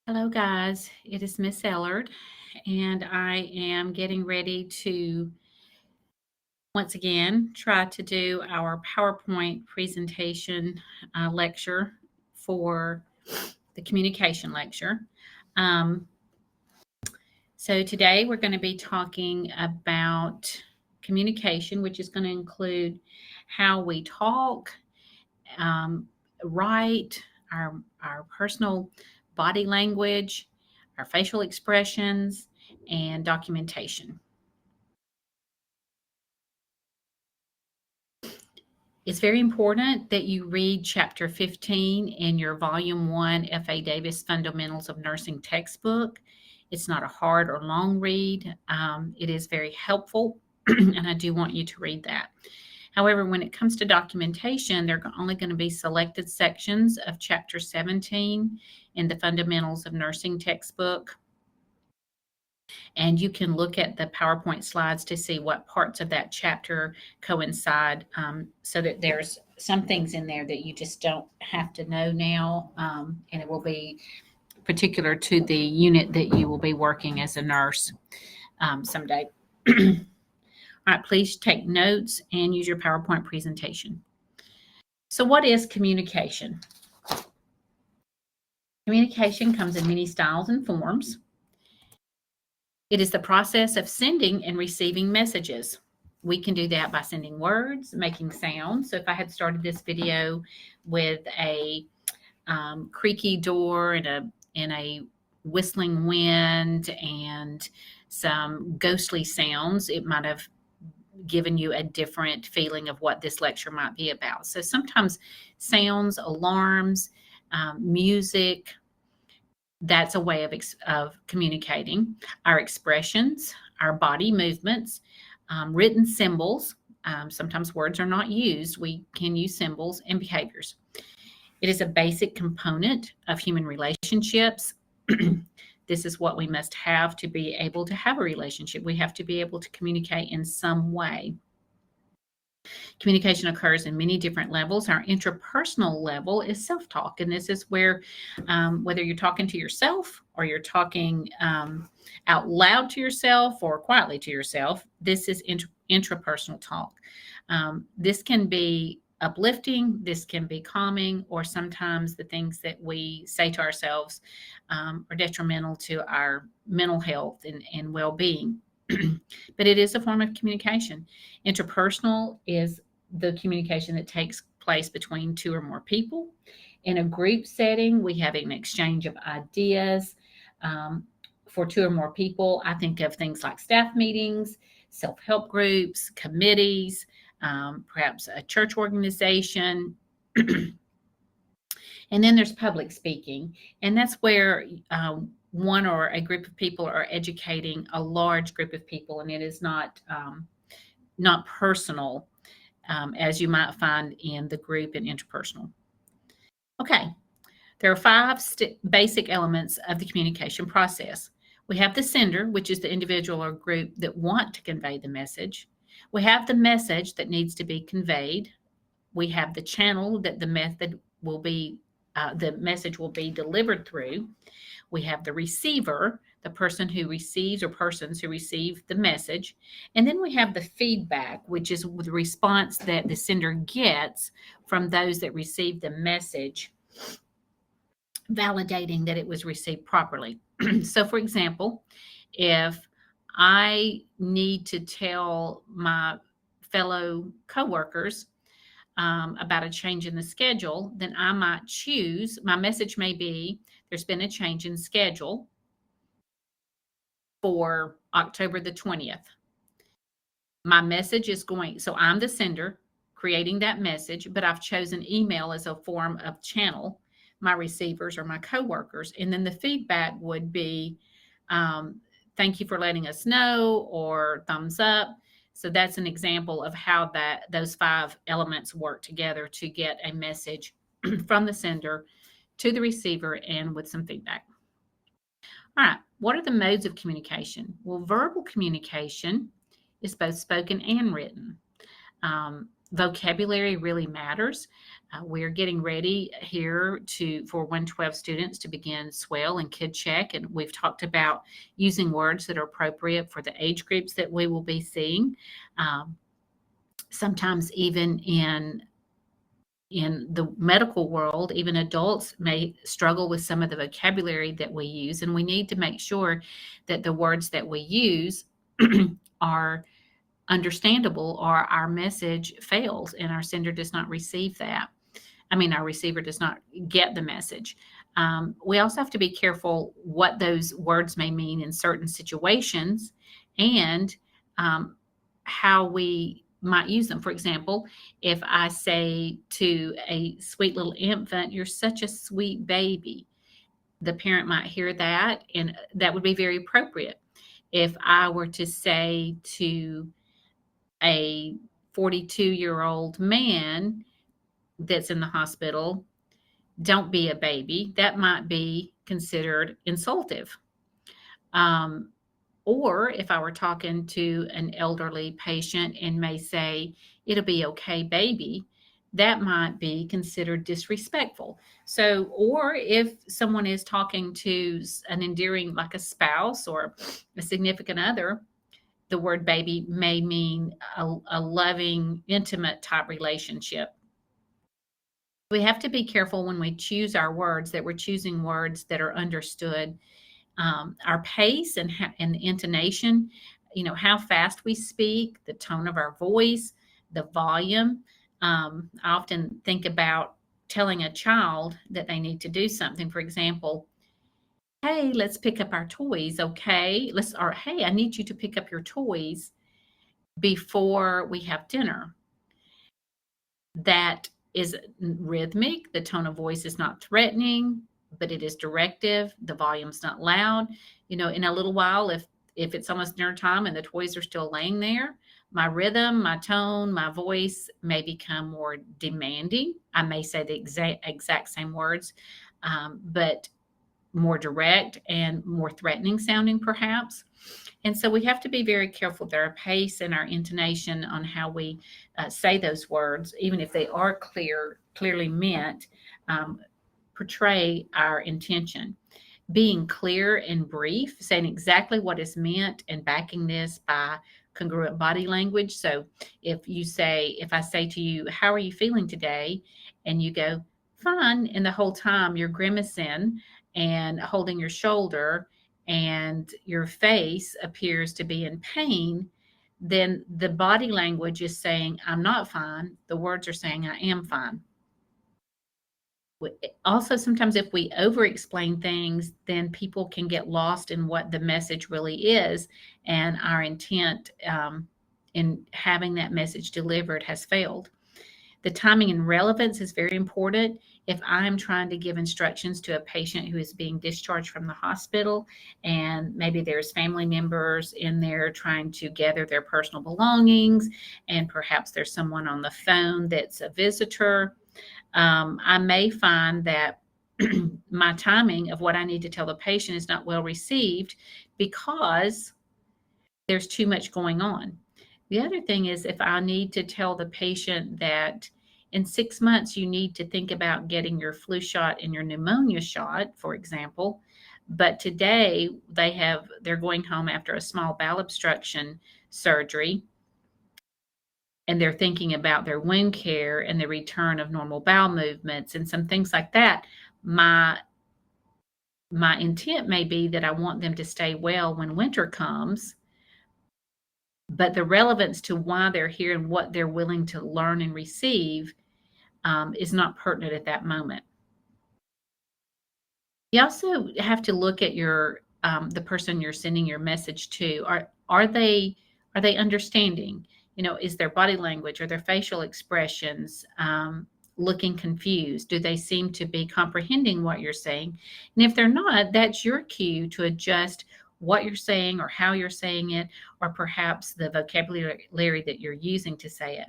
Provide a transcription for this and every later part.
Hello, guys. It is Miss Ellard, and I am getting ready to once again try to do our PowerPoint presentation lecture for the communication lecture. So today we're going to be talking about communication, which is going to include how we talk, write, our personal body language, our facial expressions, and documentation. It's very important that you read Chapter 15 in your Volume 1 F.A. Davis Fundamentals of Nursing textbook. It's not a hard or long read. It is very helpful, and I do want you to read that. However, when it comes to documentation, there are only going to be selected sections of Chapter 17 in the Fundamentals of Nursing textbook. And you can look at the PowerPoint slides to see what parts of that chapter coincide, so that there's some things in there that you just don't have to know now, and it will be particular to the unit that you will be working as a nurse someday. All right, please take notes and use your PowerPoint presentation. So what is communication? Communication comes in many styles and forms. It is the process of sending and receiving messages. We can do that by sending words, making sounds. So if I had started this video with a creaky door and a whistling wind and some ghostly sounds, it might have given you a different feeling of what this lecture might be about. So sometimes sounds, alarms, music, that's a way of communicating. Our expressions, our body movements, written symbols. Sometimes words are not used. We can use symbols, and behaviors. It is a basic component of human relationships. This is what we must have to be able to have a relationship. We have to be able to communicate in some way. Communication occurs in many different levels. Our intrapersonal level is self-talk, and this is where whether you're talking to yourself or you're talking out loud to yourself or quietly to yourself, this is intrapersonal talk. This can be uplifting, this can be calming, or sometimes the things that we say to ourselves are detrimental to our mental health and well-being. But it is a form of communication. Interpersonal is the communication that takes place between two or more people. In a group setting, we have an exchange of ideas for two or more people. I think of things like staff meetings, self-help groups, committees, perhaps a church organization. And then there's public speaking, and that's where one or a group of people are educating a large group of people, and it is not personal, as you might find in the group and interpersonal. Okay, there are 5 basic elements of the communication process. We have the sender, which is the individual or group that want to convey the message. We have the message that needs to be conveyed. We have the channel that the message will be delivered through. We have the receiver, the person who receives or persons who receive the message. And then we have the feedback, which is the response that the sender gets from those that receive the message, validating that it was received properly. So, for example, if I need to tell my fellow coworkers about a change in the schedule, then I might choose, my message may be, there's been a change in schedule for October the 20th. My message is so I'm the sender creating that message, but I've chosen email as a form of channel. My receivers are my coworkers. And then the feedback would be, thank you for letting us know, or thumbs up. So that's an example of how those 5 elements work together to get a message from the sender to the receiver and with some feedback. All right, what are the modes of communication? Well, verbal communication is both spoken and written. Vocabulary really matters. We're getting ready here for 112 students to begin swell and kid check, and we've talked about using words that are appropriate for the age groups that we will be seeing. Sometimes even in the medical world, even adults may struggle with some of the vocabulary that we use, and we need to make sure that the words that we use are understandable, or our message fails and our sender does not receive that. Our receiver does not get the message. We also have to be careful what those words may mean in certain situations, and how we might use them. For example, if I say to a sweet little infant, "You're such a sweet baby," the parent might hear that, and that would be very appropriate. If I were to say to a 42-year-old man that's in the hospital, "Don't be a baby," that might be considered insultive. Or if I were talking to an elderly patient and may say, "It'll be okay, baby," that might be considered disrespectful. So, or if someone is talking to an endearing, like a spouse or a significant other, the word baby may mean a loving, intimate type relationship. We have to be careful when we choose our words that we're choosing words that are understood. Our pace and the intonation, how fast we speak, the tone of our voice, the volume. I often think about telling a child that they need to do something. For example, "Hey, let's pick up our toys, okay? Or hey, I need you to pick up your toys before we have dinner." That is rhythmic. The tone of voice is not threatening, but it is directive. The volume's not loud. In a little while, if it's almost dinner time and the toys are still laying there, my rhythm, my tone, my voice may become more demanding. I may say the exact same words, but more direct and more threatening sounding, perhaps. And so we have to be very careful with our pace and our intonation on how we say those words, even if they are clearly meant, portray our intention. Being clear and brief, saying exactly what is meant, and backing this by congruent body language. So if I say to you, "How are you feeling today?" and you go, "Fine," and the whole time you're grimacing and holding your shoulder and your face appears to be in pain, then the body language is saying, "I'm not fine." The words are saying, "I am fine." Also, sometimes if we over explain things, then people can get lost in what the message really is, and our intent in having that message delivered has failed. The timing and relevance is very important. If I'm trying to give instructions to a patient who is being discharged from the hospital, and maybe there's family members in there trying to gather their personal belongings, and perhaps there's someone on the phone that's a visitor, I may find that my timing of what I need to tell the patient is not well received because there's too much going on. The other thing is, if I need to tell the patient that in 6 months you need to think about getting your flu shot and your pneumonia shot, for example, but today they're going home after a small bowel obstruction surgery, and they're thinking about their wound care and the return of normal bowel movements and some things like that, my intent may be that I want them to stay well when winter comes, but the relevance to why they're here and what they're willing to learn and receive is not pertinent at that moment. You also have to look at the person you're sending your message to. Are they understanding? Is their body language or their facial expressions looking confused? Do they seem to be comprehending what you're saying? And if they're not, that's your cue to adjust what you're saying or how you're saying it, or perhaps the vocabulary that you're using to say it.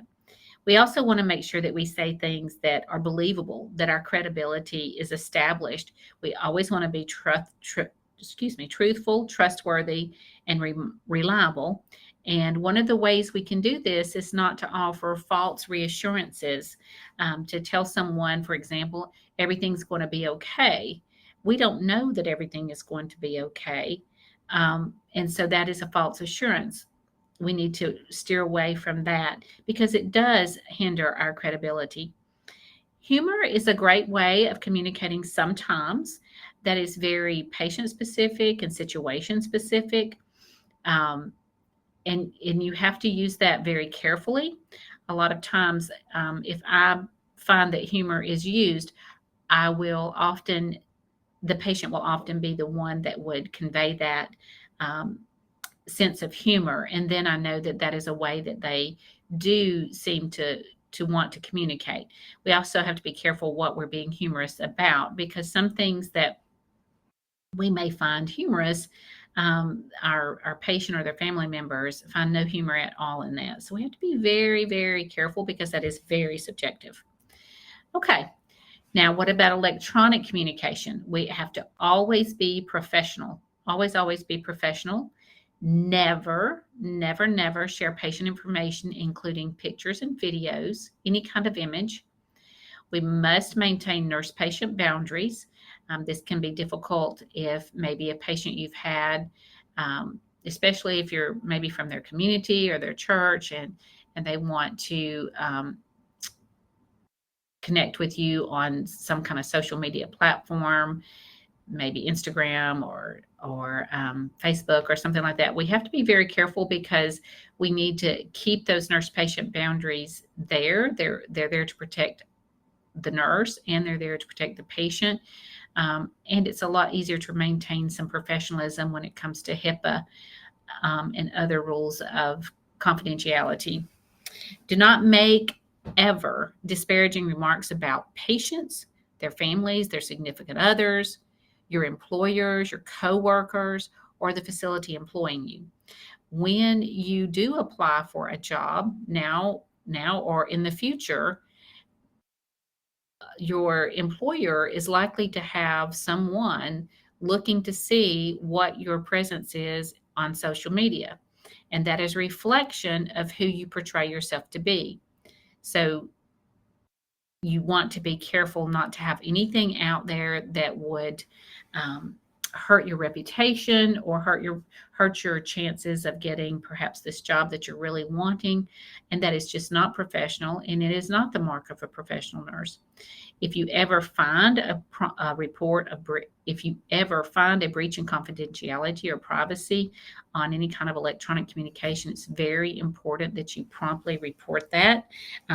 We also want to make sure that we say things that are believable, that our credibility is established. We always want to be truthful, trustworthy, and reliable. And one of the ways we can do this is not to offer false reassurances, to tell someone, for example, everything's going to be okay. We don't know that everything is going to be okay. And so that is a false assurance. We need to steer away from that because it does hinder our credibility. Humor is a great way of communicating sometimes that is very patient specific and situation specific. Um, and you have to use that very carefully. A lot of times, if I find that humor is used, I will often, the patient will often be the one that would convey that um, sense of humor, and then I know that that is a way that they do seem to want to communicate. We also have to be careful what we're being humorous about, because some things that we may find humorous, our patient or their family members find no humor at all in that. So we have to be very, very careful because that is very subjective. Okay. Now, what about electronic communication? We have to always be professional. Always, always be professional. Never, never, never share patient information, including pictures and videos, any kind of image. We must maintain nurse-patient boundaries. This can be difficult if maybe a patient you've had, especially if you're maybe from their community or their church, and they want to connect with you on some kind of social media platform, maybe Instagram or Facebook or something like that. We have to be very careful because we need to keep those nurse-patient boundaries there. They're there to protect the nurse, and they're there to protect the patient. And it's a lot easier to maintain some professionalism when it comes to HIPAA and other rules of confidentiality. Do not make ever disparaging remarks about patients, their families, their significant others, your employers, your coworkers, or the facility employing you. When you do apply for a job now or in the future, your employer is likely to have someone looking to see what your presence is on social media. And that is a reflection of who you portray yourself to be. So you want to be careful not to have anything out there that would hurt your reputation or hurt your chances of getting perhaps this job that you're really wanting. And that is just not professional, and it is not the mark of a professional nurse. If you ever find if you ever find a breach in confidentiality or privacy on any kind of electronic communication, it's very important that you promptly report that.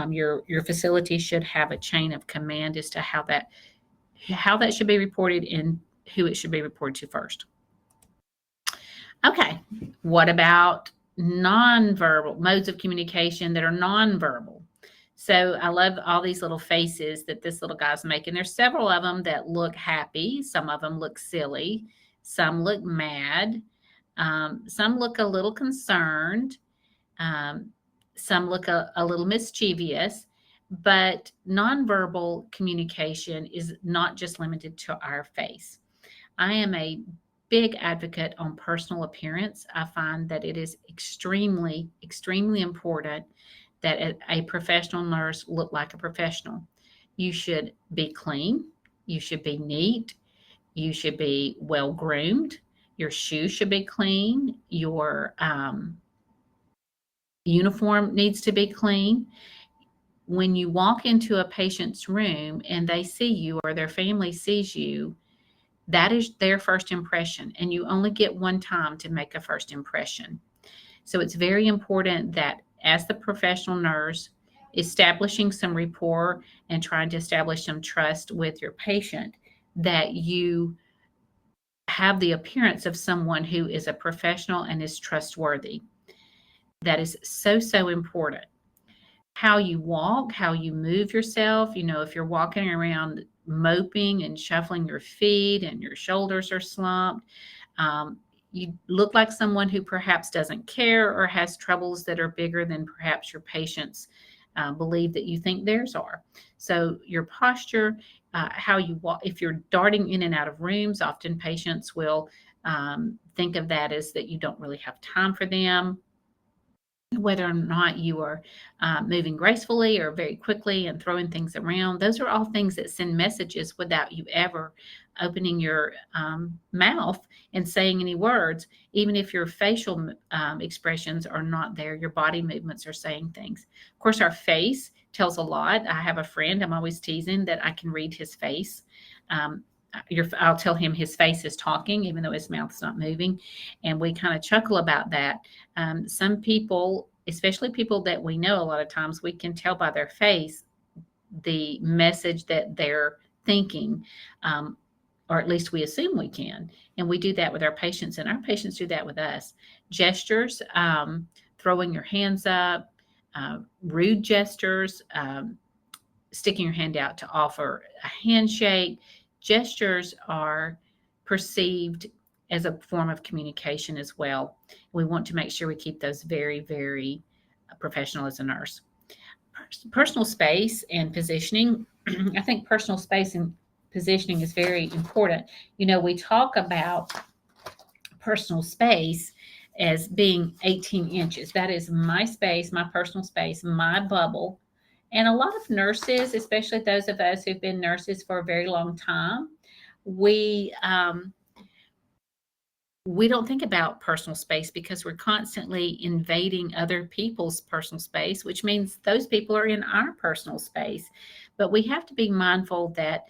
Your facility should have a chain of command as to how that should be reported and who it should be reported to first. Okay, what about nonverbal modes of communication that are nonverbal? So I love all these little faces that this little guy's making. There's several of them that look happy. Some of them look silly. Some look mad. Some look a little concerned. Some look a little mischievous. But nonverbal communication is not just limited to our face. I am a big advocate on personal appearance. I find that it is extremely, extremely important that a professional nurse look like a professional. You should be clean. You should be neat. You should be well groomed. Your shoes should be clean. Your uniform needs to be clean. When you walk into a patient's room and they see you or their family sees you, that is their first impression, and you only get one time to make a first impression. So it's very important that as the professional nurse, establishing some rapport and trying to establish some trust with your patient, that you have the appearance of someone who is a professional and is trustworthy. That is so, so important. How you walk, how you move yourself, if you're walking around moping and shuffling your feet and your shoulders are slumped, you look like someone who perhaps doesn't care or has troubles that are bigger than perhaps your patients believe that you think theirs are. So your posture, how you walk, if you're darting in and out of rooms, often patients will think of that as that you don't really have time for them. whether or not you are moving gracefully or very quickly and throwing things around. Those are all things that send messages without you ever opening your mouth and saying any words. Even if your facial expressions are not there, your body movements are saying things. Of course, our face tells a lot. I have a friend, I'm always teasing that I can read his face. I'll tell him his face is talking, even though his mouth's not moving. And we kind of chuckle about that. Some people, especially people that we know, a lot of times we can tell by their face the message that they're thinking, or at least we assume we can. And we do that with our patients, and our patients do that with us. Gestures, throwing your hands up, rude gestures, sticking your hand out to offer a handshake. Gestures are perceived as a form of communication as well. We want to make sure we keep those very, very professional as a nurse. Personal space and positioning. I think personal space and positioning is very important. We talk about personal space as being 18 inches. That is my space, my personal space, my bubble. And a lot of nurses, especially those of us who've been nurses for a very long time, we don't think about personal space because we're constantly invading other people's personal space, which means those people are in our personal space. But we have to be mindful that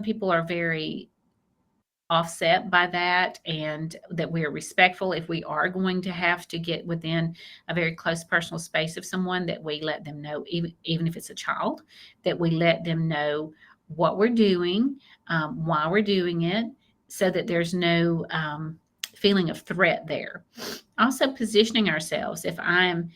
people are very offset by that, and that we are respectful. If we are going to have to get within a very close personal space of someone, that we let them know, even if it's a child, that we let them know what we're doing, why we're doing it, so that there's no feeling of threat there. Also, positioning ourselves. If I'm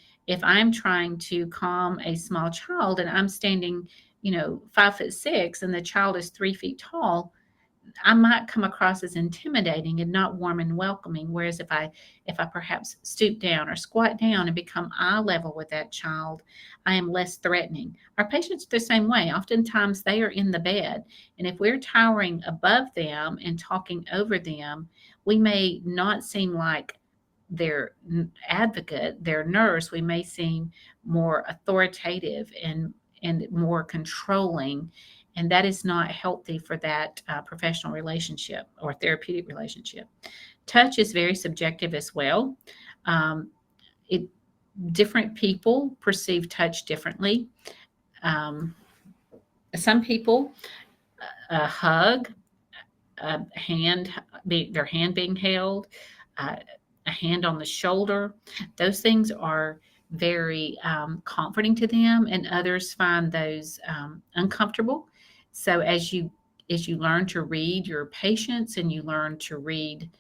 trying to calm a small child and I'm standing 5'6" and the child is 3 feet tall, I might come across as intimidating and not warm and welcoming. Whereas if I perhaps stoop down or squat down and become eye level with that child, I am less threatening. Our patients are the same way. Oftentimes they are in the bed, and if we're towering above them and talking over them, we may not seem like their advocate, their nurse. We may seem more authoritative and more controlling. And that is not healthy for that professional relationship or therapeutic relationship. Touch is very subjective as well. Different people perceive touch differently. Some people, a hug, their hand being held, a hand on the shoulder, those things are very comforting to them, and others find those uncomfortable. So as you learn to read your patients and you learn to read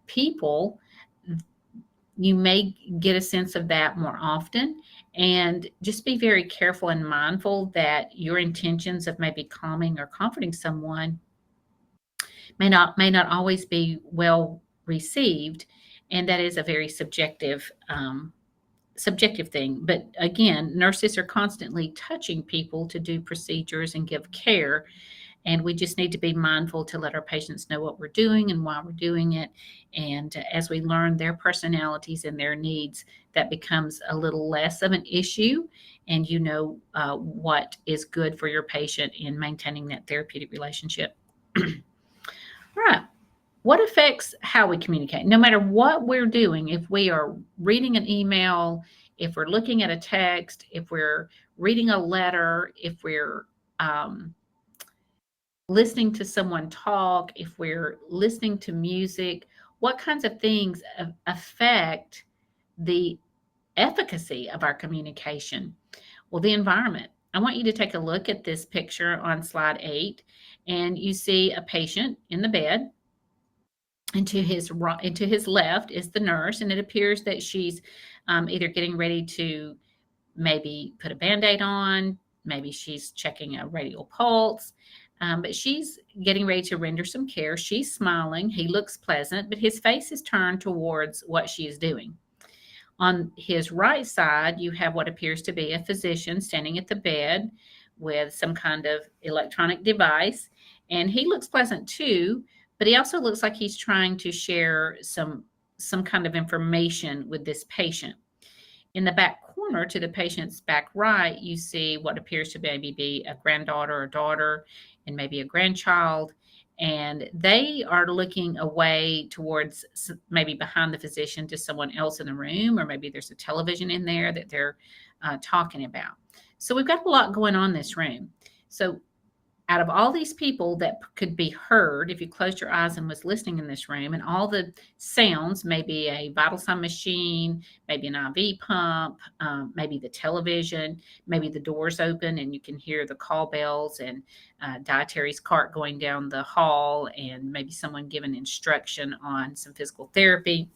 people, you may get a sense of that more often. And just be very careful and mindful that your intentions of maybe calming or comforting someone may not always be well received, and that is a very subjective thing. But again, nurses are constantly touching people to do procedures and give care. And we just need to be mindful to let our patients know what we're doing and why we're doing it. And as we learn their personalities and their needs, that becomes a little less of an issue. And what is good for your patient in maintaining that therapeutic relationship. All right. What affects how we communicate? No matter what we're doing, if we are reading an email, if we're looking at a text, if we're reading a letter, if we're listening to someone talk, if we're listening to music, what kinds of things affect the efficacy of our communication? Well, the environment. I want you to take a look at this picture on slide 8, and you see a patient in the bed. And to his right, and to his left is the nurse, and it appears that she's either getting ready to maybe put a Band-Aid on, maybe she's checking a radial pulse, but she's getting ready to render some care. She's smiling. He looks pleasant, but his face is turned towards what she is doing. On his right side, you have what appears to be a physician standing at the bed with some kind of electronic device, and he looks pleasant too, but he also looks like he's trying to share some kind of information with this patient. In the back corner to the patient's back right, you see what appears to maybe be a granddaughter or daughter and maybe a grandchild. And they are looking away towards maybe behind the physician to someone else in the room, or maybe there's a television in there that they're talking about. So we've got a lot going on in this room. So out of all these people that could be heard, if you closed your eyes and was listening in this room, and all the sounds, maybe a vital sign machine, maybe an IV pump, maybe the television, maybe the doors open and you can hear the call bells and dietary's cart going down the hall, and maybe someone giving instruction on some physical therapy.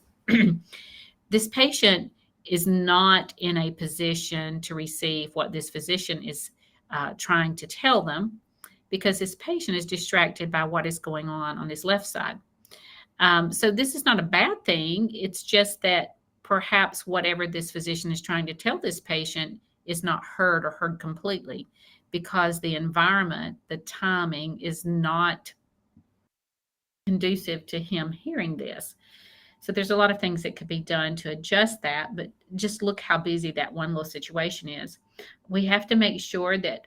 This patient is not in a position to receive what this physician is trying to tell them, because this patient is distracted by what is going on his left side. So this is not a bad thing. It's just that perhaps whatever this physician is trying to tell this patient is not heard or heard completely, because the environment, the timing is not conducive to him hearing this. So there's a lot of things that could be done to adjust that, but just look how busy that one little situation is. We have to make sure that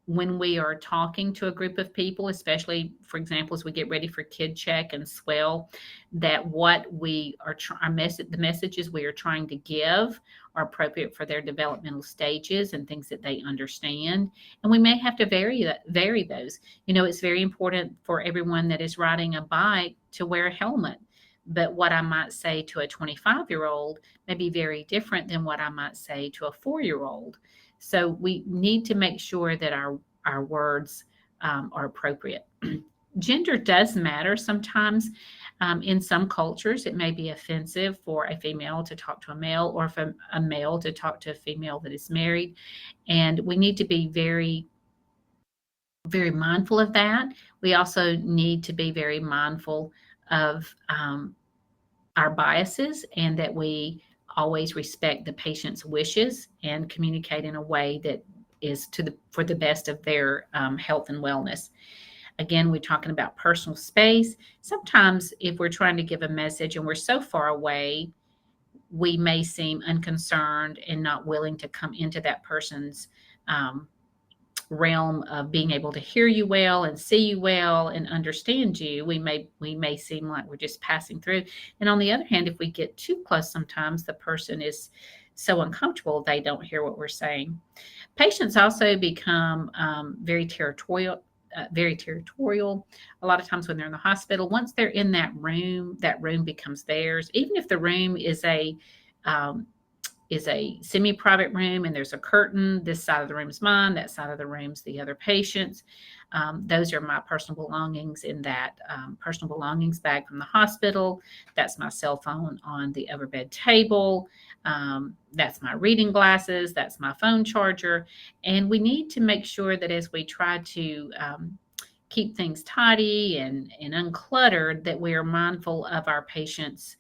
when we are talking to a group of people, especially, for example, as we get ready for Kid Check and Swell, that what we are the messages we are trying to give are appropriate for their developmental stages and things that they understand. And we may have to vary those. You know, it's very important for everyone that is riding a bike to wear a helmet. But what I might say to a 25-year-old may be very different than what I might say to a 4-year-old. So we need to make sure that our words are appropriate. Gender does matter sometimes. In some cultures, it may be offensive for a female to talk to a male, or for a male to talk to a female that is married. And we need to be very, very mindful of that. We also need to be very mindful of our biases, and that we always respect the patient's wishes and communicate in a way that is for the best of their health and wellness. Again, we're talking about personal space. Sometimes if we're trying to give a message and we're so far away, we may seem unconcerned and not willing to come into that person's realm of being able to hear you well and see you well and understand you. We may seem like we're just passing through. And on the other hand, if we get too close, sometimes the person is so uncomfortable they don't hear what we're saying. Patients also become very territorial. A lot of times when they're in the hospital, once they're in that room becomes theirs. Even if the room is a semi-private room and there's a curtain, this side of the room is mine, that side of the room's the other patient's. Those are my personal belongings in that personal belongings bag from the hospital. That's my cell phone on the overbed table. That's my reading glasses. That's my phone charger. And we need to make sure that as we try to keep things tidy and uncluttered, that we are mindful of our patients'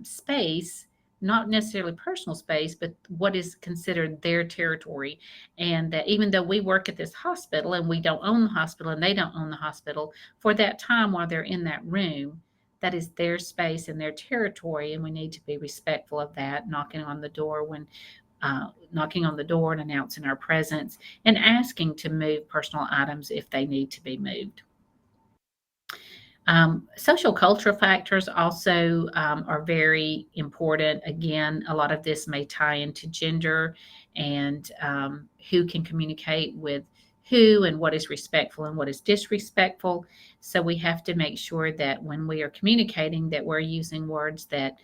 space, not necessarily personal space, but what is considered their territory. And that even though we work at this hospital and we don't own the hospital and they don't own the hospital, for that time while they're in that room, that is their space and their territory. And we need to be respectful of that, knocking on the door and announcing our presence and asking to move personal items if they need to be moved. Social cultural factors also are very important. Again, a lot of this may tie into gender and who can communicate with who and what is respectful and what is disrespectful. So we have to make sure that when we are communicating that we're using words that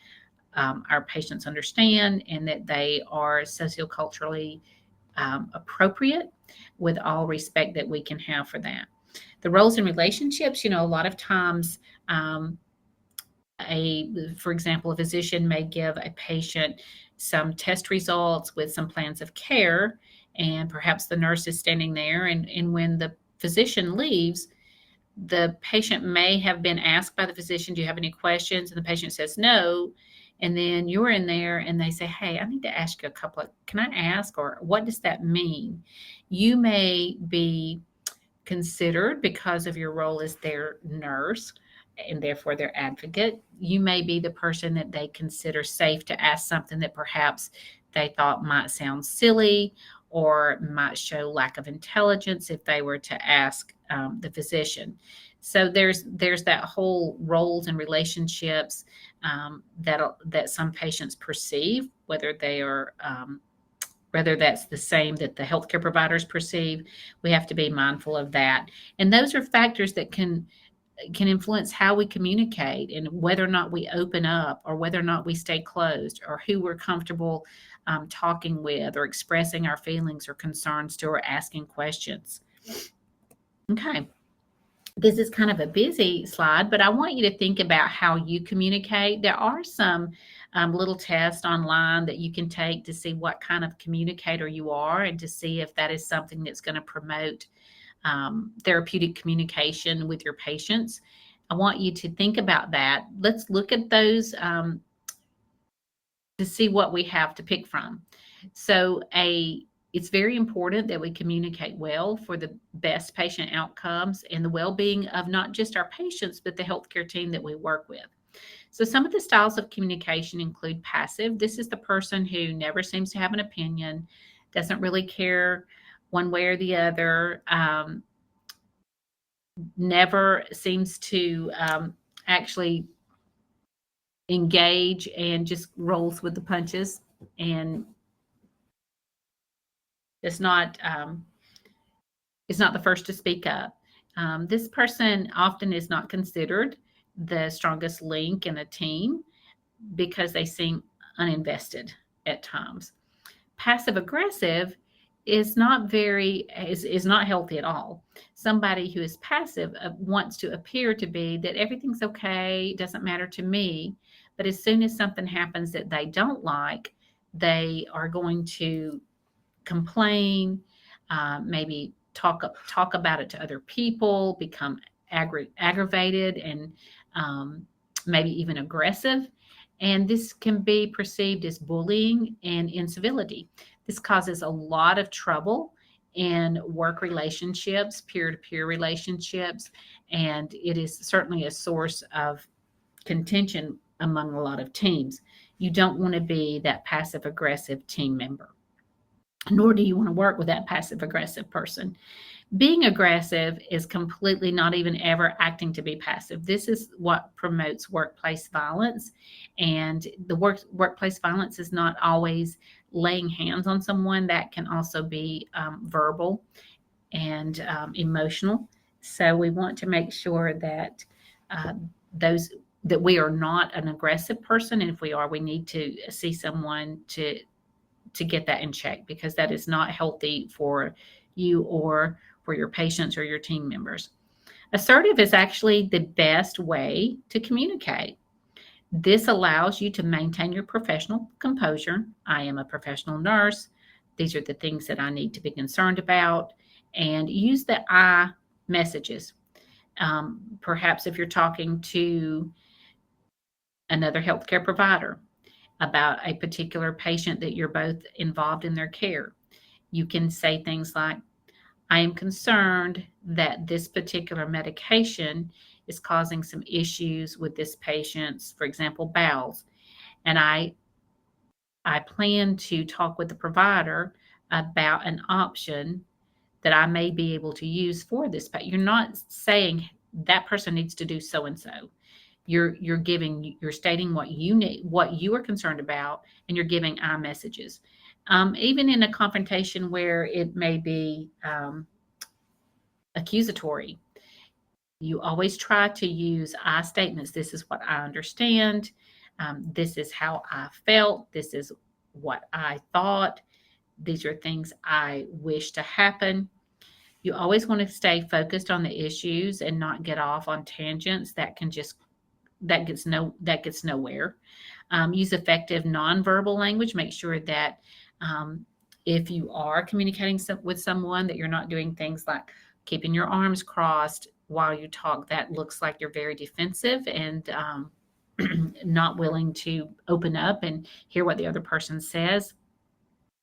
our patients understand and that they are socioculturally appropriate, with all respect that we can have for that. The roles and relationships, a lot of times, for example, a physician may give a patient some test results with some plans of care, and perhaps the nurse is standing there, and when the physician leaves, the patient may have been asked by the physician, do you have any questions? And the patient says no. And then you're in there and they say, hey, I need to ask you can I ask, or what does that mean? You may be considered because of your role as their nurse and therefore their advocate. You may be the person that they consider safe to ask something that perhaps they thought might sound silly or might show lack of intelligence if they were to ask the physician. So there's that whole roles and relationships that some patients perceive, whether they are whether that's the same that the healthcare providers perceive. We have to be mindful of that. And those are factors that can influence how we communicate and whether or not we open up or whether or not we stay closed or who we're comfortable talking with or expressing our feelings or concerns to or asking questions. Okay. This is kind of a busy slide, but I want you to think about how you communicate. There are some little tests online that you can take to see what kind of communicator you are and to see if that is something that's going to promote therapeutic communication with your patients. I want you to think about that. Let's look at those to see what we have to pick from. So it's very important that we communicate well for the best patient outcomes and the well-being of not just our patients, but the healthcare team that we work with. So some of the styles of communication include passive. This is the person who never seems to have an opinion, doesn't really care one way or the other, never seems to actually engage and just rolls with the punches and is not the first to speak up. This person often is not considered the strongest link in a team because they seem uninvested at times. Passive aggressive is not healthy at all. Somebody who is passive wants to appear to be that everything's okay, it doesn't matter to me. But as soon as something happens that they don't like, they are going to complain, maybe talk about it to other people, become aggravated, and maybe even aggressive. And this can be perceived as bullying and incivility. This causes a lot of trouble in work relationships, peer-to-peer relationships, and it is certainly a source of contention among a lot of teams. You don't want to be that passive-aggressive team member, nor do you want to work with that passive-aggressive person. Being aggressive is completely not even ever acting to be passive. This is what promotes workplace violence. And the workplace violence is not always laying hands on someone. That can also be verbal and emotional. So we want to make sure that that we are not an aggressive person. And if we are, we need to see someone to get that in check, because that is not healthy for you or for your patients or your team members. Assertive is actually the best way to communicate. This allows you to maintain your professional composure. I am a professional nurse. These are the things that I need to be concerned about. And use the I messages. Perhaps if you're talking to another healthcare provider about a particular patient that you're both involved in their care, you can say things like, I am concerned that this particular medication is causing some issues with this patient's, for example, bowels. And I plan to talk with the provider about an option that I may be able to use for this patient. You're not saying that person needs to do so and so. You're stating what you need, what you are concerned about, and you're giving I messages. Even in a confrontation where it may be accusatory, you always try to use I statements. This is what I understand. This is how I felt. This is what I thought. These are things I wish to happen. You always want to stay focused on the issues and not get off on tangents that gets nowhere. Use effective nonverbal language. Make sure that if you are communicating with someone, that you're not doing things like keeping your arms crossed while you talk. That looks like you're very defensive and not willing to open up and hear what the other person says.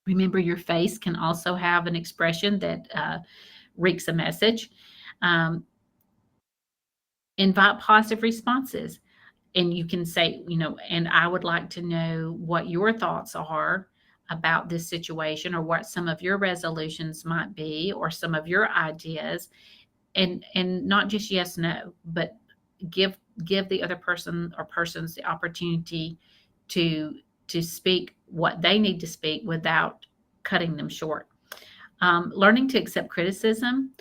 Remember, your face can also have an expression that reeks a message. Invite positive responses. And you can say, and I would like to know what your thoughts are about this situation, or what some of your resolutions might be, or some of your ideas, and not just yes, no, but give the other person or persons the opportunity to speak what they need to speak without cutting them short. Learning to accept criticism.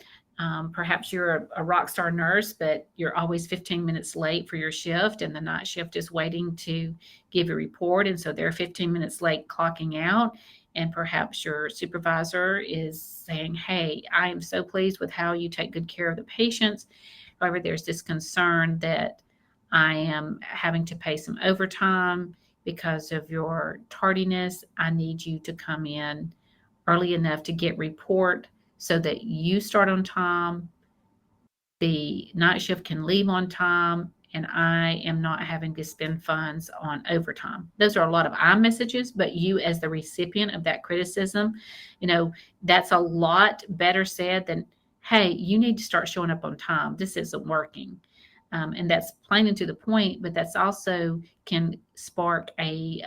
Perhaps you're a rock star nurse, but you're always 15 minutes late for your shift, and the night shift is waiting to give a report. And so they're 15 minutes late clocking out. And perhaps your supervisor is saying, "Hey, I am so pleased with how you take good care of the patients. However, there's this concern that I am having to pay some overtime because of your tardiness. I need you to come in early enough to get report so that you start on time, the night shift can leave on time, and I am not having to spend funds on overtime." Those are a lot of I messages, but you as the recipient of that criticism, that's a lot better said than, "Hey, you need to start showing up on time. This isn't working." And that's plain and to the point, but that's also can spark a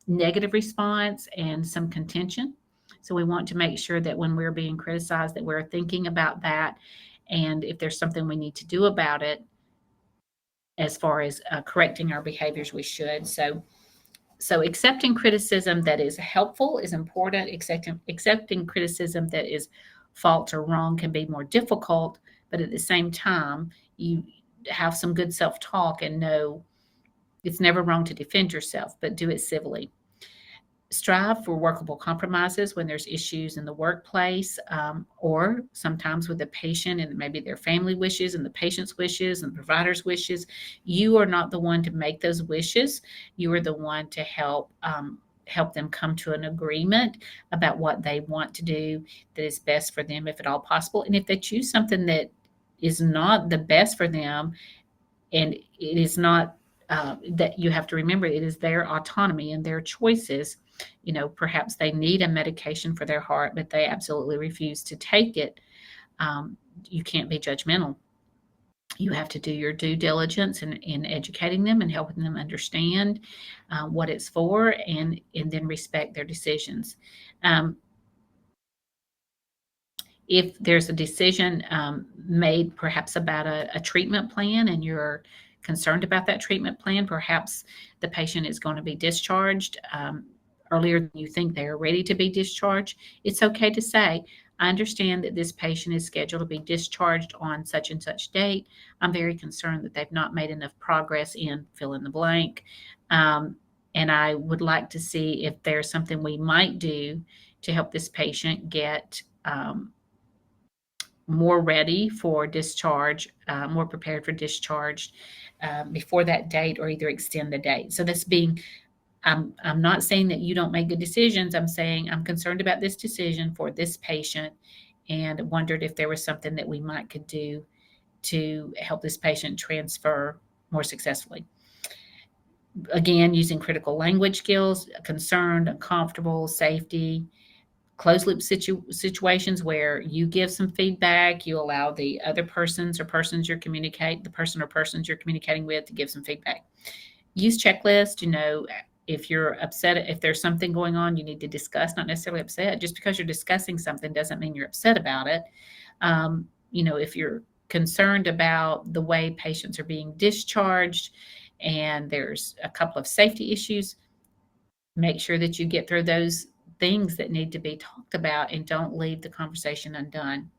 negative response and some contention. So we want to make sure that when we're being criticized, that we're thinking about that, and if there's something we need to do about it, as far as correcting our behaviors, we should. So accepting criticism that is helpful is important. Accepting criticism that is false or wrong can be more difficult, but at the same time, you have some good self-talk and know it's never wrong to defend yourself, but do it civilly. Strive for workable compromises when there's issues in the workplace, or sometimes with the patient and maybe their family wishes and the patient's wishes and the provider's wishes. You are not the one to make those wishes. You are the one to help them come to an agreement about what they want to do that is best for them, if at all possible. And if they choose something that is not the best for them, and it is not, that you have to remember, it is their autonomy and their choices. Perhaps they need a medication for their heart, but they absolutely refuse to take it. You can't be judgmental. You have to do your due diligence in educating them and helping them understand what it's for, and then respect their decisions. If there's a decision made perhaps about a treatment plan, and you're concerned about that treatment plan, perhaps the patient is going to be discharged earlier than you think they are ready to be discharged, it's okay to say, "I understand that this patient is scheduled to be discharged on such and such date. I'm very concerned that they've not made enough progress in fill in the blank. And I would like to see if there's something we might do to help this patient get more ready for discharge, more prepared for discharge before that date, or either extend the date." So this being, I'm not saying that you don't make good decisions. I'm saying I'm concerned about this decision for this patient, and wondered if there was something that we might could do to help this patient transfer more successfully. Again, using critical language skills: concerned, uncomfortable, safety. Closed loop situations where you give some feedback, you allow the other persons or persons you're the person or persons you're communicating with, to give some feedback. Use checklists. If you're upset, if there's something going on you need to discuss, not necessarily upset. Just because you're discussing something doesn't mean you're upset about it. If you're concerned about the way patients are being discharged and there's a couple of safety issues, make sure that you get through those things that need to be talked about and don't leave the conversation undone.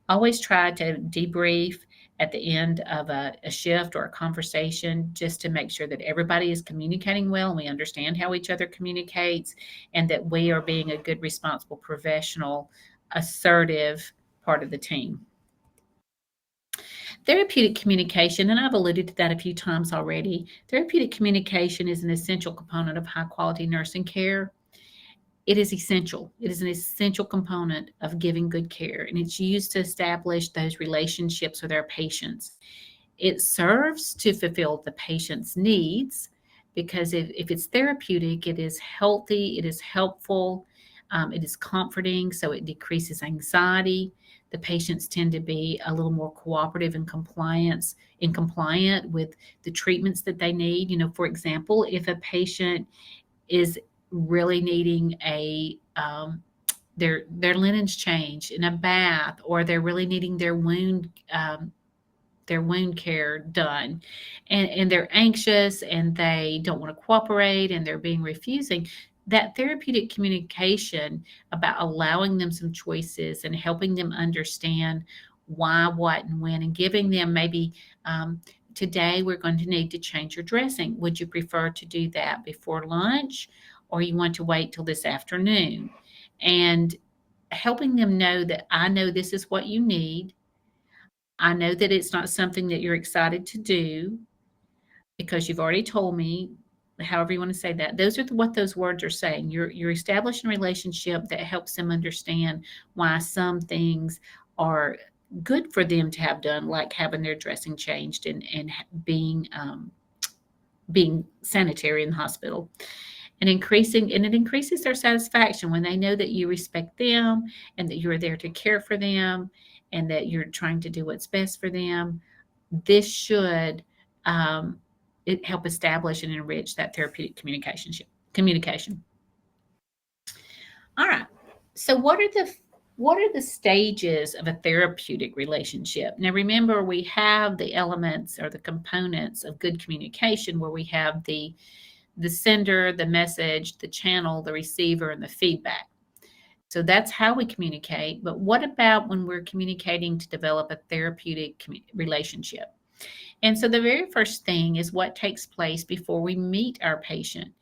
Always try to debrief at the end of a shift or a conversation, just to make sure that everybody is communicating well and we understand how each other communicates, and that we are being a good, responsible, professional, assertive part of the team. Therapeutic communication, and I've alluded to that a few times already. Therapeutic communication is an essential component of high quality nursing care. It is essential. It is an essential component of giving good care, and it's used to establish those relationships with our patients. It serves to fulfill the patient's needs, because if it's therapeutic, it is healthy, it is helpful, it is comforting, so it decreases anxiety. The patients tend to be a little more cooperative and compliant with the treatments that they need. For example, if a patient is really needing their linens changed in a bath, or they're really needing their wound care done, and they're anxious and they don't want to cooperate and they're being refusing, that therapeutic communication about allowing them some choices and helping them understand why, what, and when, and giving them maybe, today we're going to need to change your dressing. Would you prefer to do that before lunch, or you want to wait till this afternoon? And helping them know that I know this is what you need. I know that it's not something that you're excited to do because you've already told me, however you want to say that. Those are what those words are saying. You're establishing a relationship that helps them understand why some things are good for them to have done, like having their dressing changed and being sanitary in the hospital. And it increases their satisfaction when they know that you respect them and that you're there to care for them and that you're trying to do what's best for them. This should it help establish and enrich that therapeutic communication. All right. So what are the stages of a therapeutic relationship? Now remember, we have the elements or the components of good communication, where we have the sender, the message, the channel, the receiver, and the feedback. So that's how we communicate. But what about when we're communicating to develop a therapeutic relationship? And so the very first thing is what takes place before we meet our patient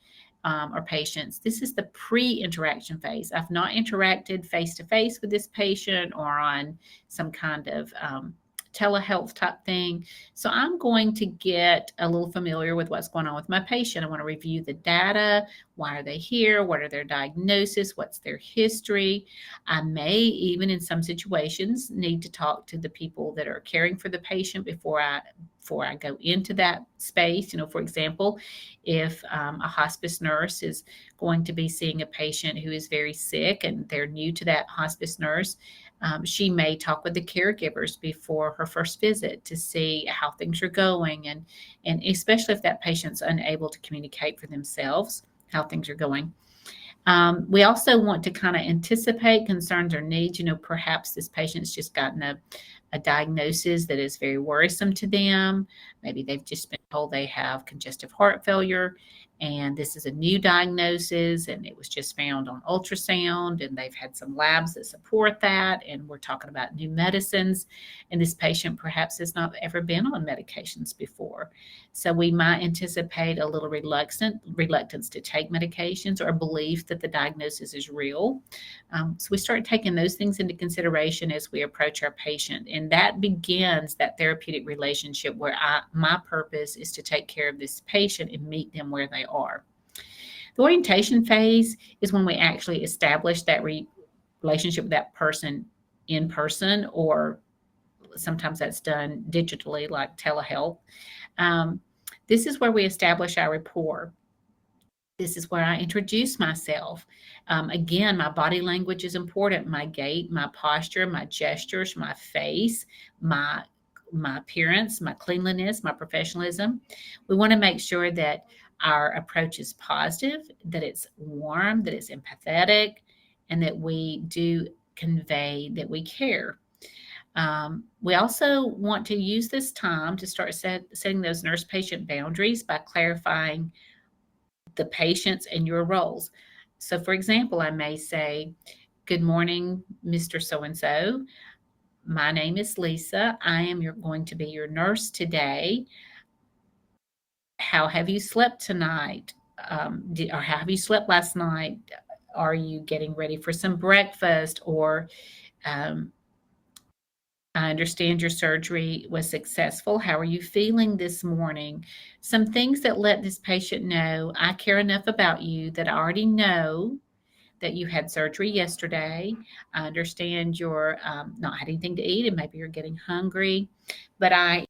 or patients. This is the pre-interaction phase. I've not interacted face-to-face with this patient or on some kind of telehealth type thing. So I'm going to get a little familiar with what's going on with my patient. I want to review the data. Why are they here? What are their diagnosis? What's their history? I may even, in some situations, need to talk to the people that are caring for the patient before I go into that space. For example, if a hospice nurse is going to be seeing a patient who is very sick and they're new to that hospice nurse, she may talk with the caregivers before her first visit to see how things are going, and especially if that patient's unable to communicate for themselves how things are going. We also want to kind of anticipate concerns or needs. Perhaps this patient's just gotten a diagnosis that is very worrisome to them. Maybe they've just been told they have congestive heart failure, and this is a new diagnosis, and it was just found on ultrasound, and they've had some labs that support that, and we're talking about new medicines, and this patient perhaps has not ever been on medications before. So we might anticipate a little reluctance to take medications, or belief that the diagnosis is real. So we start taking those things into consideration as we approach our patient, and that begins that therapeutic relationship where my purpose is to take care of this patient and meet them where they are. The orientation phase is when we actually establish that relationship with that person in person, or sometimes that's done digitally, like telehealth. This is where we establish our rapport. This is where I introduce myself. Again, my body language is important. My gait, my posture, my gestures, my face, my appearance, my cleanliness, my professionalism. We want to make sure that our approach is positive, that it's warm, that it's empathetic, and that we do convey that we care. We also want to use this time to start setting those nurse-patient boundaries by clarifying the patients and your roles. So, for example, I may say, "Good morning, Mr. So-and-so. My name is Lisa. I am going to be your nurse today. How have you slept tonight? Or how have you slept last night? Are you getting ready for some breakfast? Or I understand your surgery was successful. How are you feeling this morning?" Some things that let this patient know, I care enough about you that I already know that you had surgery yesterday. I understand you're not had anything to eat and maybe you're getting hungry, but I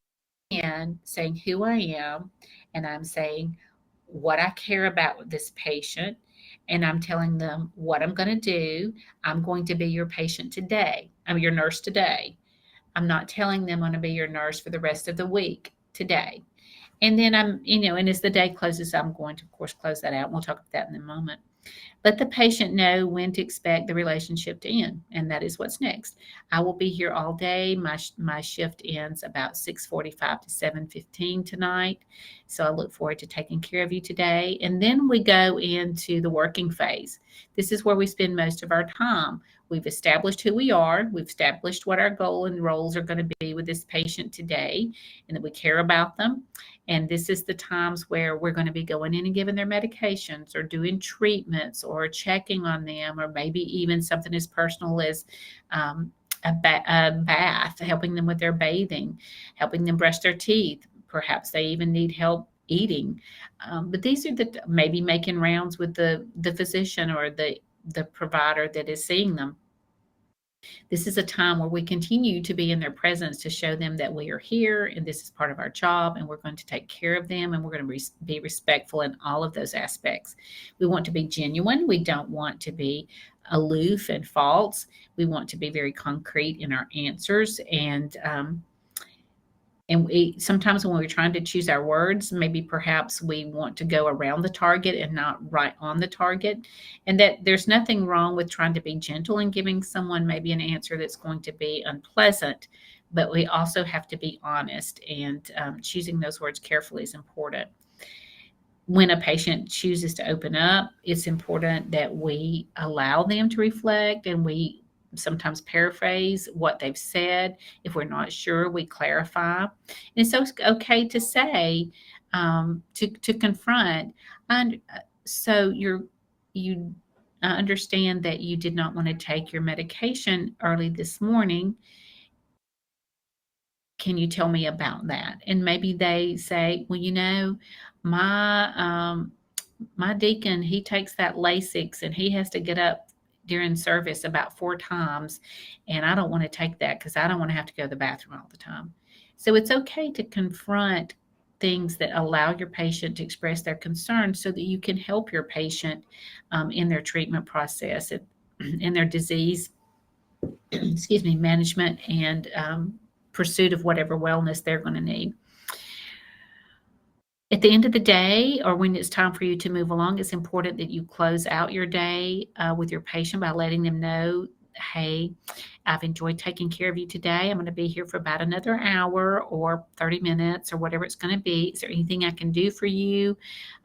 am saying who I am, and I'm saying what I care about with this patient, and I'm telling them what I'm going to do. I'm going to be your patient today. I'm your nurse today. I'm not telling them I'm going to be your nurse for the rest of the week today. And then and as the day closes, I'm going to, of course, close that out. We'll talk about that in a moment. Let the patient know when to expect the relationship to end, and that is what's next. I will be here all day. My shift ends about 6:45 to 7:15 tonight, so I look forward to taking care of you today. And then we go into the working phase. This is where we spend most of our time. We've established who we are. We've established what our goal and roles are going to be with this patient today, and that we care about them. And this is the times where we're going to be going in and giving their medications or doing treatments or checking on them, or maybe even something as personal as a bath, helping them with their bathing, helping them brush their teeth. Perhaps they even need help eating. But these are maybe making rounds with the physician or the provider that is seeing them. This is a time where we continue to be in their presence to show them that we are here and this is part of our job and we're going to take care of them and we're going to be respectful in all of those aspects. We want to be genuine. We don't want to be aloof and false. We want to be very concrete in our answers, and we sometimes when we're trying to choose our words, maybe perhaps we want to go around the target and not right on the target. And that there's nothing wrong with trying to be gentle and giving someone maybe an answer that's going to be unpleasant, but we also have to be honest, and choosing those words carefully is important. When a patient chooses to open up, it's important that we allow them to reflect, and we sometimes paraphrase what they've said. If we're not sure, we clarify. And it's okay to say, to confront. And so you understand that you did not want to take your medication early this morning. Can you tell me about that? And maybe they say, well, my deacon, he takes that Lasix and he has to get up during service about 4 times. And I don't want to take that because I don't want to have to go to the bathroom all the time. So it's okay to confront things that allow your patient to express their concerns so that you can help your patient in their treatment process, in their disease, management, and pursuit of whatever wellness they're going to need. At the end of the day, or when it's time for you to move along, it's important that you close out your day with your patient by letting them know, hey, I've enjoyed taking care of you today. I'm going to be here for about another hour or 30 minutes or whatever it's going to be. Is there anything I can do for you?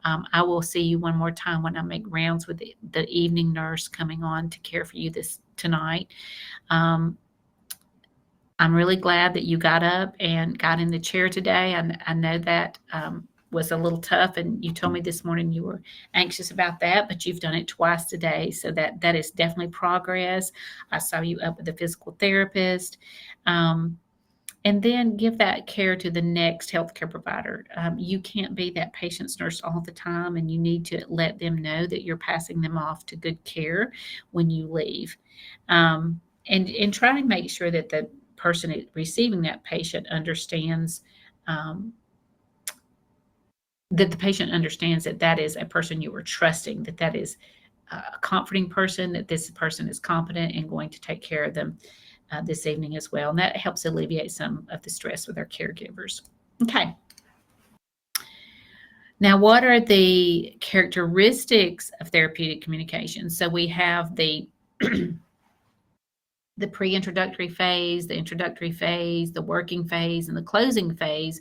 I will see you one more time when I make rounds with the evening nurse coming on to care for you tonight. I'm really glad that you got up and got in the chair today. I know that was a little tough, and you told me this morning you were anxious about that, but you've done it twice today, so that is definitely progress. I saw you up with the physical therapist. And then give that care to the next healthcare provider. You can't be that patient's nurse all the time, and you need to let them know that you're passing them off to good care when you leave. And try to make sure that the person receiving that patient understands that the patient understands that is a person you are trusting, that is a comforting person, that this person is competent and going to take care of them this evening as well. And that helps alleviate some of the stress with our caregivers. Okay. Now, what are the characteristics of therapeutic communication? So we have the the pre-introductory phase, the introductory phase, the working phase, and the closing phase.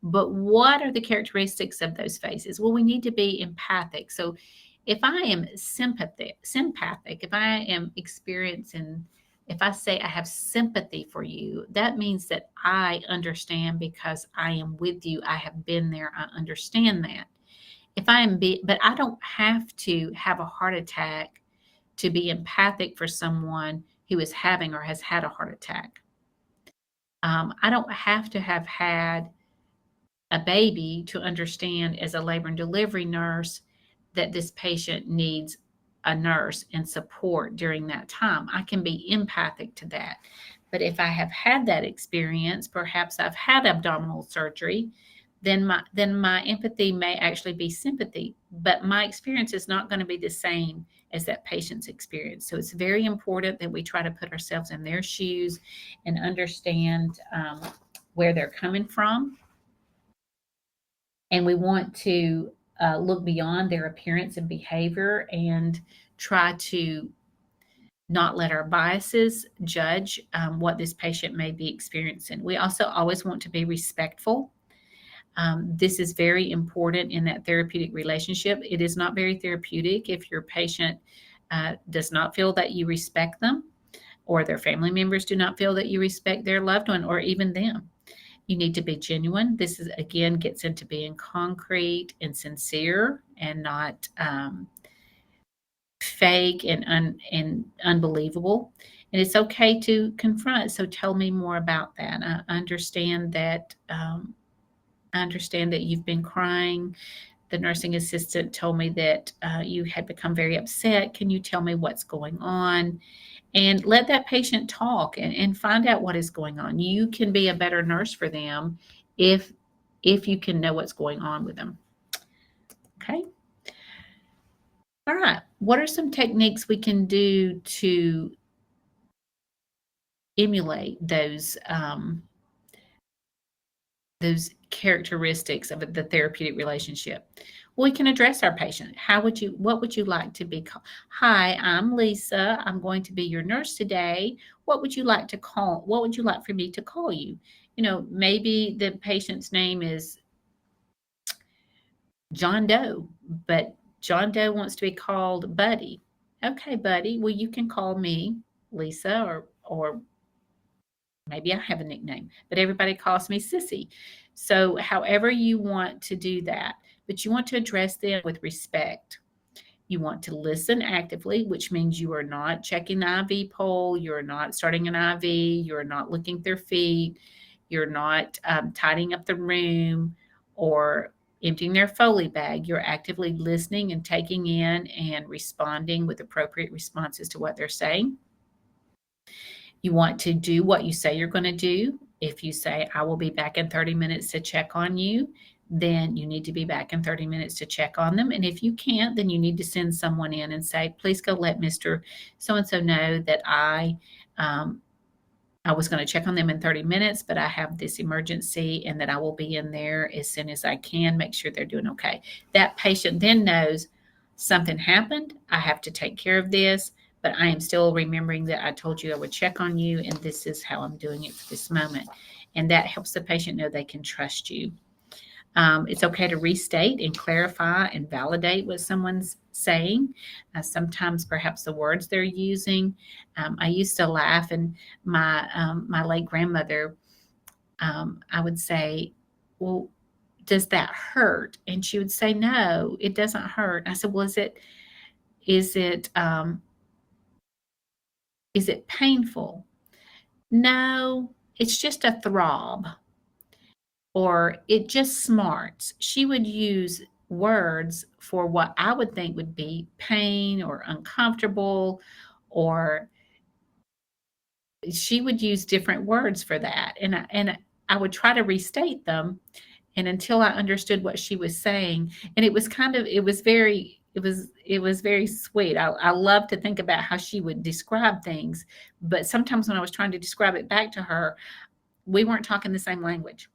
But what are the characteristics of those phases? Well, we need to be empathic. So if I am sympathic, if I am experiencing, if I say I have sympathy for you, that means that I understand because I am with you. I have been there. I understand that. But I don't have to have a heart attack to be empathic for someone who is having or has had a heart attack. I don't have to have had a baby to understand as a labor and delivery nurse that this patient needs a nurse and support during that time. I can be empathic to that. But if I have had that experience, perhaps I've had abdominal surgery, then my empathy may actually be sympathy, but my experience is not going to be the same as that patient's experience. So it's very important that we try to put ourselves in their shoes and understand where they're coming from. And we want to look beyond their appearance and behavior and try to not let our biases judge what this patient may be experiencing. We also always want to be respectful. This is very important in that therapeutic relationship. It is not very therapeutic if your patient does not feel that you respect them, or their family members do not feel that you respect their loved one or even them. You need to be genuine. This is, again, gets into being concrete and sincere and not fake and unbelievable. And it's okay to confront. So tell me more about that. I understand that. I understand that you've been crying. The nursing assistant told me that you had become very upset. Can you tell me what's going on? And let that patient talk and find out what is going on. You can be a better nurse for them if you can know what's going on with them. Okay. All right. What are some techniques we can do to emulate those characteristics of the therapeutic relationship? Well, we can address our patient. What would you like to be called? Hi, I'm Lisa. I'm going to be your nurse today. What would you like for me to call you? Maybe the patient's name is John Doe, but John Doe wants to be called Buddy. Okay, Buddy. Well, you can call me Lisa, or maybe I have a nickname, but everybody calls me Sissy. So however you want to do that, but you want to address them with respect. You want to listen actively, which means you are not checking the IV pole, you're not starting an IV, you're not looking at their feet, you're not tidying up the room or emptying their Foley bag. You're actively listening and taking in and responding with appropriate responses to what they're saying. You want to do what you say you're going to do. If you say, I will be back in 30 minutes to check on you, then you need to be back in 30 minutes to check on them. And if you can't, then you need to send someone in and say, please go let Mr. So-and-so know that I was going to check on them in 30 minutes, but I have this emergency and that I will be in there as soon as I can, make sure they're doing okay. That patient then knows something happened. I have to take care of this, but I am still remembering that I told you I would check on you, and this is how I'm doing it for this moment. And that helps the patient know they can trust you. It's okay to restate and clarify and validate what someone's saying. Sometimes perhaps the words they're using. I used to laugh, and my late grandmother, I would say, well, does that hurt? And she would say, no, it doesn't hurt. I said, well, is it painful? No, it's just a throb. Or it just smarts. She would use words for what I would think would be pain or uncomfortable, or she would use different words for that. And I would try to restate them, and until I understood what she was saying. And it was very sweet. I love to think about how she would describe things, but sometimes when I was trying to describe it back to her, we weren't talking the same language.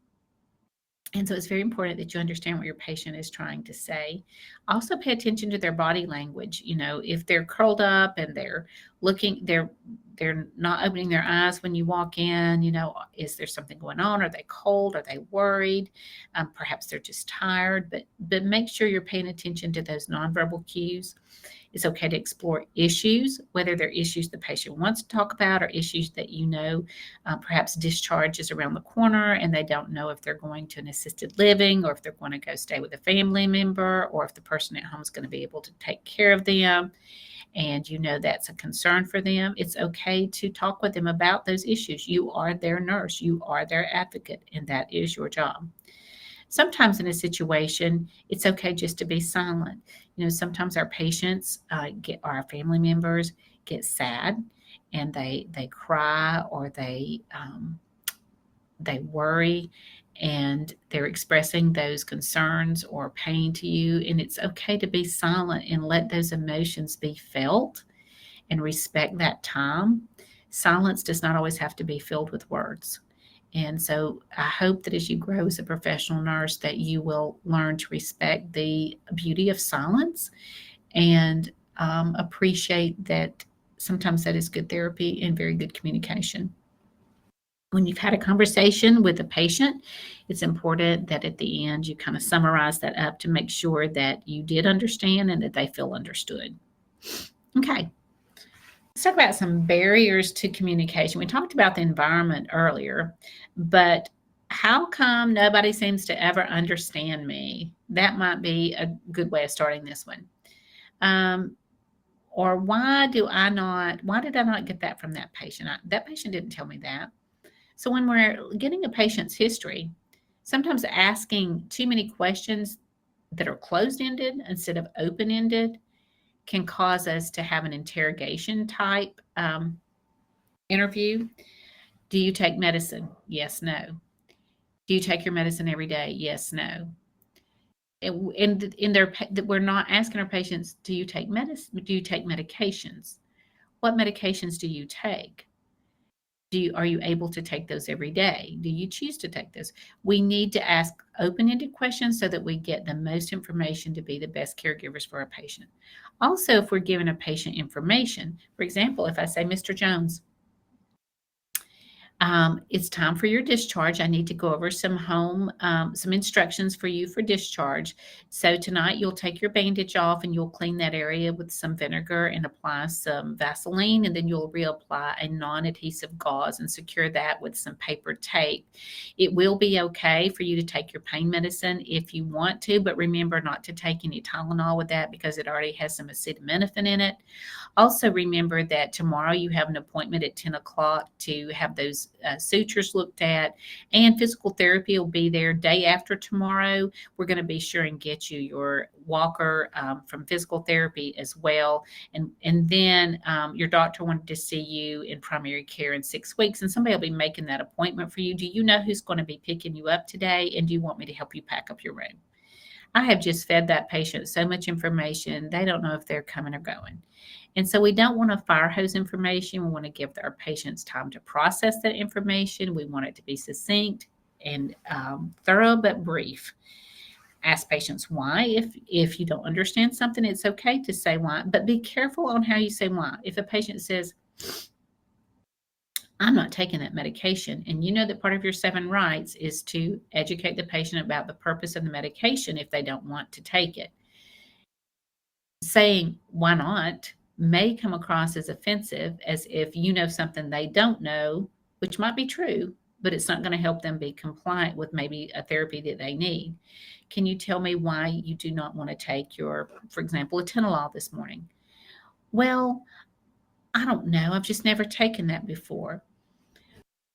And so it's very important that you understand what your patient is trying to say. Also pay attention to their body language. If they're curled up and they're not opening their eyes when you walk in, is there something going on? Are they cold? Are they worried? Perhaps they're just tired, but make sure you're paying attention to those nonverbal cues. It's okay to explore issues, whether they're issues the patient wants to talk about or issues that perhaps discharge is around the corner and they don't know if they're going to an assisted living or if they're going to go stay with a family member or if the person at home is going to be able to take care of them. And that's a concern for them. It's okay to talk with them about those issues. You are their nurse. You are their advocate, and that is your job. Sometimes in a situation, it's okay just to be silent. Sometimes our patients our family members get sad and they cry or they worry, and they're expressing those concerns or pain to you. And it's okay to be silent and let those emotions be felt and respect that time. Silence does not always have to be filled with words. And so I hope that as you grow as a professional nurse that you will learn to respect the beauty of silence and appreciate that sometimes that is good therapy and very good communication. When you've had a conversation with a patient, it's important that at the end you kind of summarize that up to make sure that you did understand and that they feel understood. Okay, let's talk about some barriers to communication. We talked about the environment earlier, but how come nobody seems to ever understand me? That might be a good way of starting this one. Or why did I not get that from that patient? That patient didn't tell me that. So when we're getting a patient's history, sometimes asking too many questions that are closed-ended instead of open-ended can cause us to have an interrogation type interview. Do you take medicine? Yes, no. Do you take your medicine every day? Yes, no. We're not asking our patients, do you take medicine? Do you take medications? What medications do you take? Are you able to take those every day? Do you choose to take those? We need to ask open-ended questions so that we get the most information to be the best caregivers for our patient. Also, if we're giving a patient information, for example, if I say, Mr. Jones, it's time for your discharge. I need to go over some instructions for you for discharge. So tonight you'll take your bandage off and you'll clean that area with some vinegar and apply some Vaseline, and then you'll reapply a non-adhesive gauze and secure that with some paper tape. It will be okay for you to take your pain medicine if you want to, but remember not to take any Tylenol with that because it already has some acetaminophen in it. Also, remember that tomorrow you have an appointment at 10 o'clock to have those sutures looked at, and physical therapy will be there day after tomorrow. We're going to be sure and get you your walker from physical therapy as well. And then your doctor wanted to see you in primary care in 6 weeks, and somebody will be making that appointment for you. Do you know who's going to be picking you up today? And do you want me to help you pack up your room? I have just fed that patient so much information, they don't know if they're coming or going. And so we don't want to fire hose information. We want to give our patients time to process that information. We want it to be succinct and thorough but brief. Ask patients why. If you don't understand something, it's okay to say why, but be careful on how you say why. If a patient says, I'm not taking that medication, and you know that part of your 7 rights is to educate the patient about the purpose of the medication if they don't want to take it. Saying why not may come across as offensive, as if you know something they don't know, which might be true, but it's not going to help them be compliant with maybe a therapy that they need. Can you tell me why you do not want to take for example, atenolol this morning? Well, I don't know. I've just never taken that before.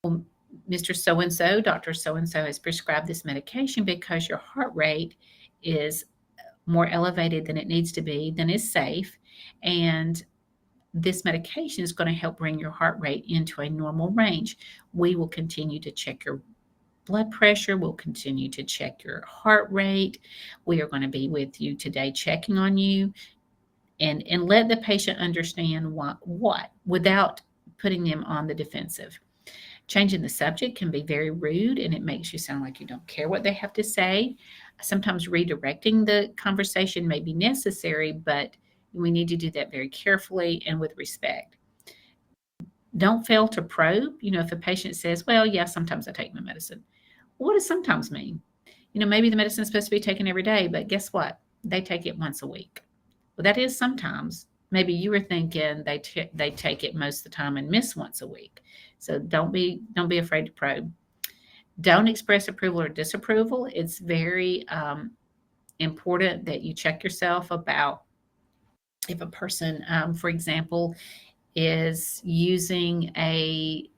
Well, Mr. So-and-so, Dr. So-and-so has prescribed this medication because your heart rate is more elevated than it needs to be, than is safe. And this medication is going to help bring your heart rate into a normal range. We will continue to check your blood pressure. We'll continue to check your heart rate. We are going to be with you today checking on you, and let the patient understand what without putting them on the defensive. Changing the subject can be very rude, and it makes you sound like you don't care what they have to say. Sometimes redirecting the conversation may be necessary, but we need to do that very carefully and with respect. Don't fail to probe. If a patient says, well, yeah, sometimes I take my medicine. What does sometimes mean? Maybe the medicine is supposed to be taken every day, but guess what? They take it once a week. Well, that is sometimes. Maybe you were thinking they take it most of the time and miss once a week. So don't be afraid to probe. Don't express approval or disapproval. It's very important that you check yourself about if a person, for example, is using a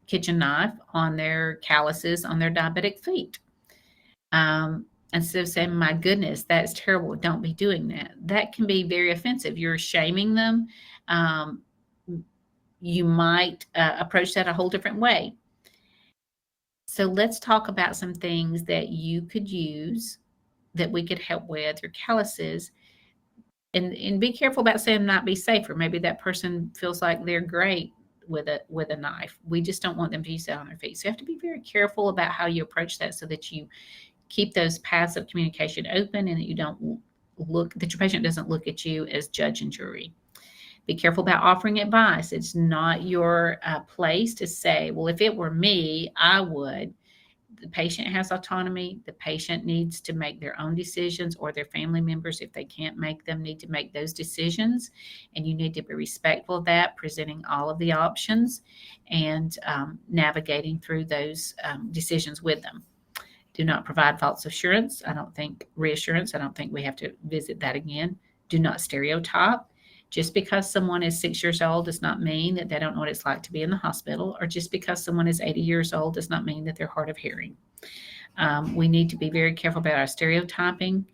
kitchen knife on their calluses on their diabetic feet. Instead of saying, my goodness, that's terrible, don't be doing that. That can be very offensive. You're shaming them. You might approach that a whole different way. So let's talk about some things that you could use that we could help with your calluses. And be careful about saying not be safer. Maybe that person feels like they're great a knife. We just don't want them to use that on their feet. So you have to be very careful about how you approach that so that you keep those paths of communication open and that you don't that your patient doesn't look at you as judge and jury. Be careful about offering advice. It's not your place to say, well, if it were me, I would. The patient has autonomy. The patient needs to make their own decisions, or their family members, if they can't make them, need to make those decisions. And you need to be respectful of that, presenting all of the options and navigating through those decisions with them. Do not provide false reassurance. I don't think we have to visit that again. Do not stereotype. Just because someone is 6 years old does not mean that they don't know what it's like to be in the hospital, or just because someone is 80 years old does not mean that they're hard of hearing. We need to be very careful about our stereotyping.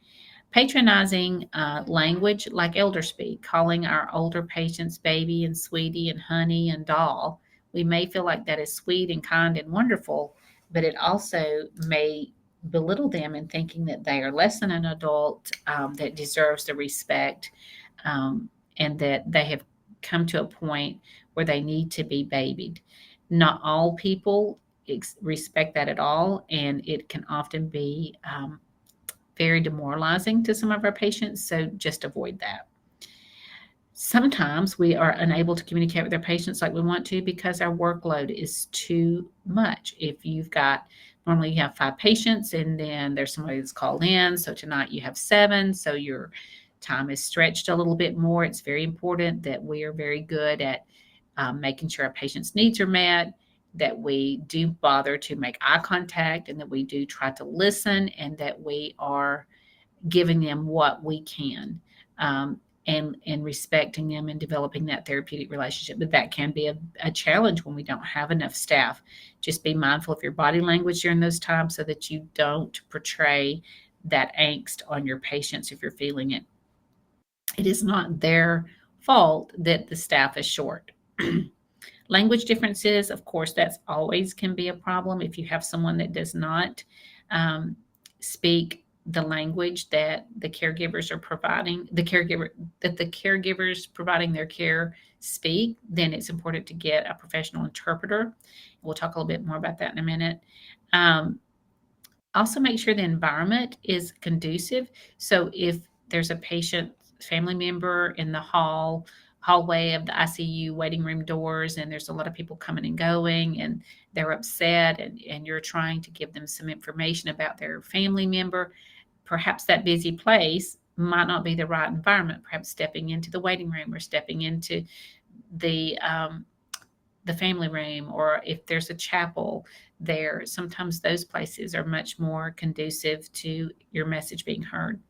Patronizing language like elder speak, calling our older patients baby and sweetie and honey and doll. We may feel like that is sweet and kind and wonderful, but it also may belittle them in thinking that they are less than an adult that deserves the respect, and that they have come to a point where they need to be babied. Not all people respect that at all, and it can often be very demoralizing to some of our patients, so just avoid that. Sometimes we are unable to communicate with our patients like we want to because our workload is too much. If normally you have 5 patients and then there's somebody that's called in, so tonight you have 7, so your time is stretched a little bit more. It's very important that we are very good at making sure our patients' needs are met, that we do bother to make eye contact, and that we do try to listen, and that we are giving them what we can, and respecting them and developing that therapeutic relationship. But that can be a challenge when we don't have enough staff. Just be mindful of your body language during those times so that you don't portray that angst on your patients if you're feeling it. It is not their fault that the staff is short. Language differences, of course, that's always can be a problem. If you have someone that does not speak the language that the caregivers are providing, the caregivers providing their care speak, then it's important to get a professional interpreter. We'll talk a little bit more about that in a minute. Also make sure the environment is conducive. So if there's a patient family member in the hallway of the ICU waiting room doors, and there's a lot of people coming and going, and they're upset, and you're trying to give them some information about their family member, perhaps that busy place might not be the right environment. Perhaps stepping into the waiting room or stepping into the family room, or if there's a chapel there, sometimes those places are much more conducive to your message being heard.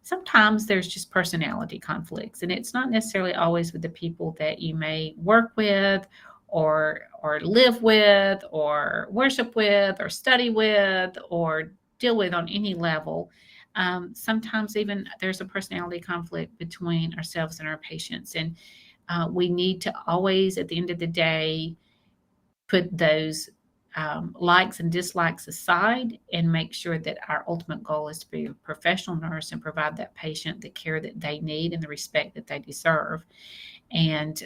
Sometimes there's just personality conflicts, and it's not necessarily always with the people that you may work with or live with or worship with or study with or deal with on any level. Sometimes even there's a personality conflict between ourselves and our patients, and we need to always, at the end of the day, put those likes and dislikes aside and make sure that our ultimate goal is to be a professional nurse and provide that patient the care that they need and the respect that they deserve. And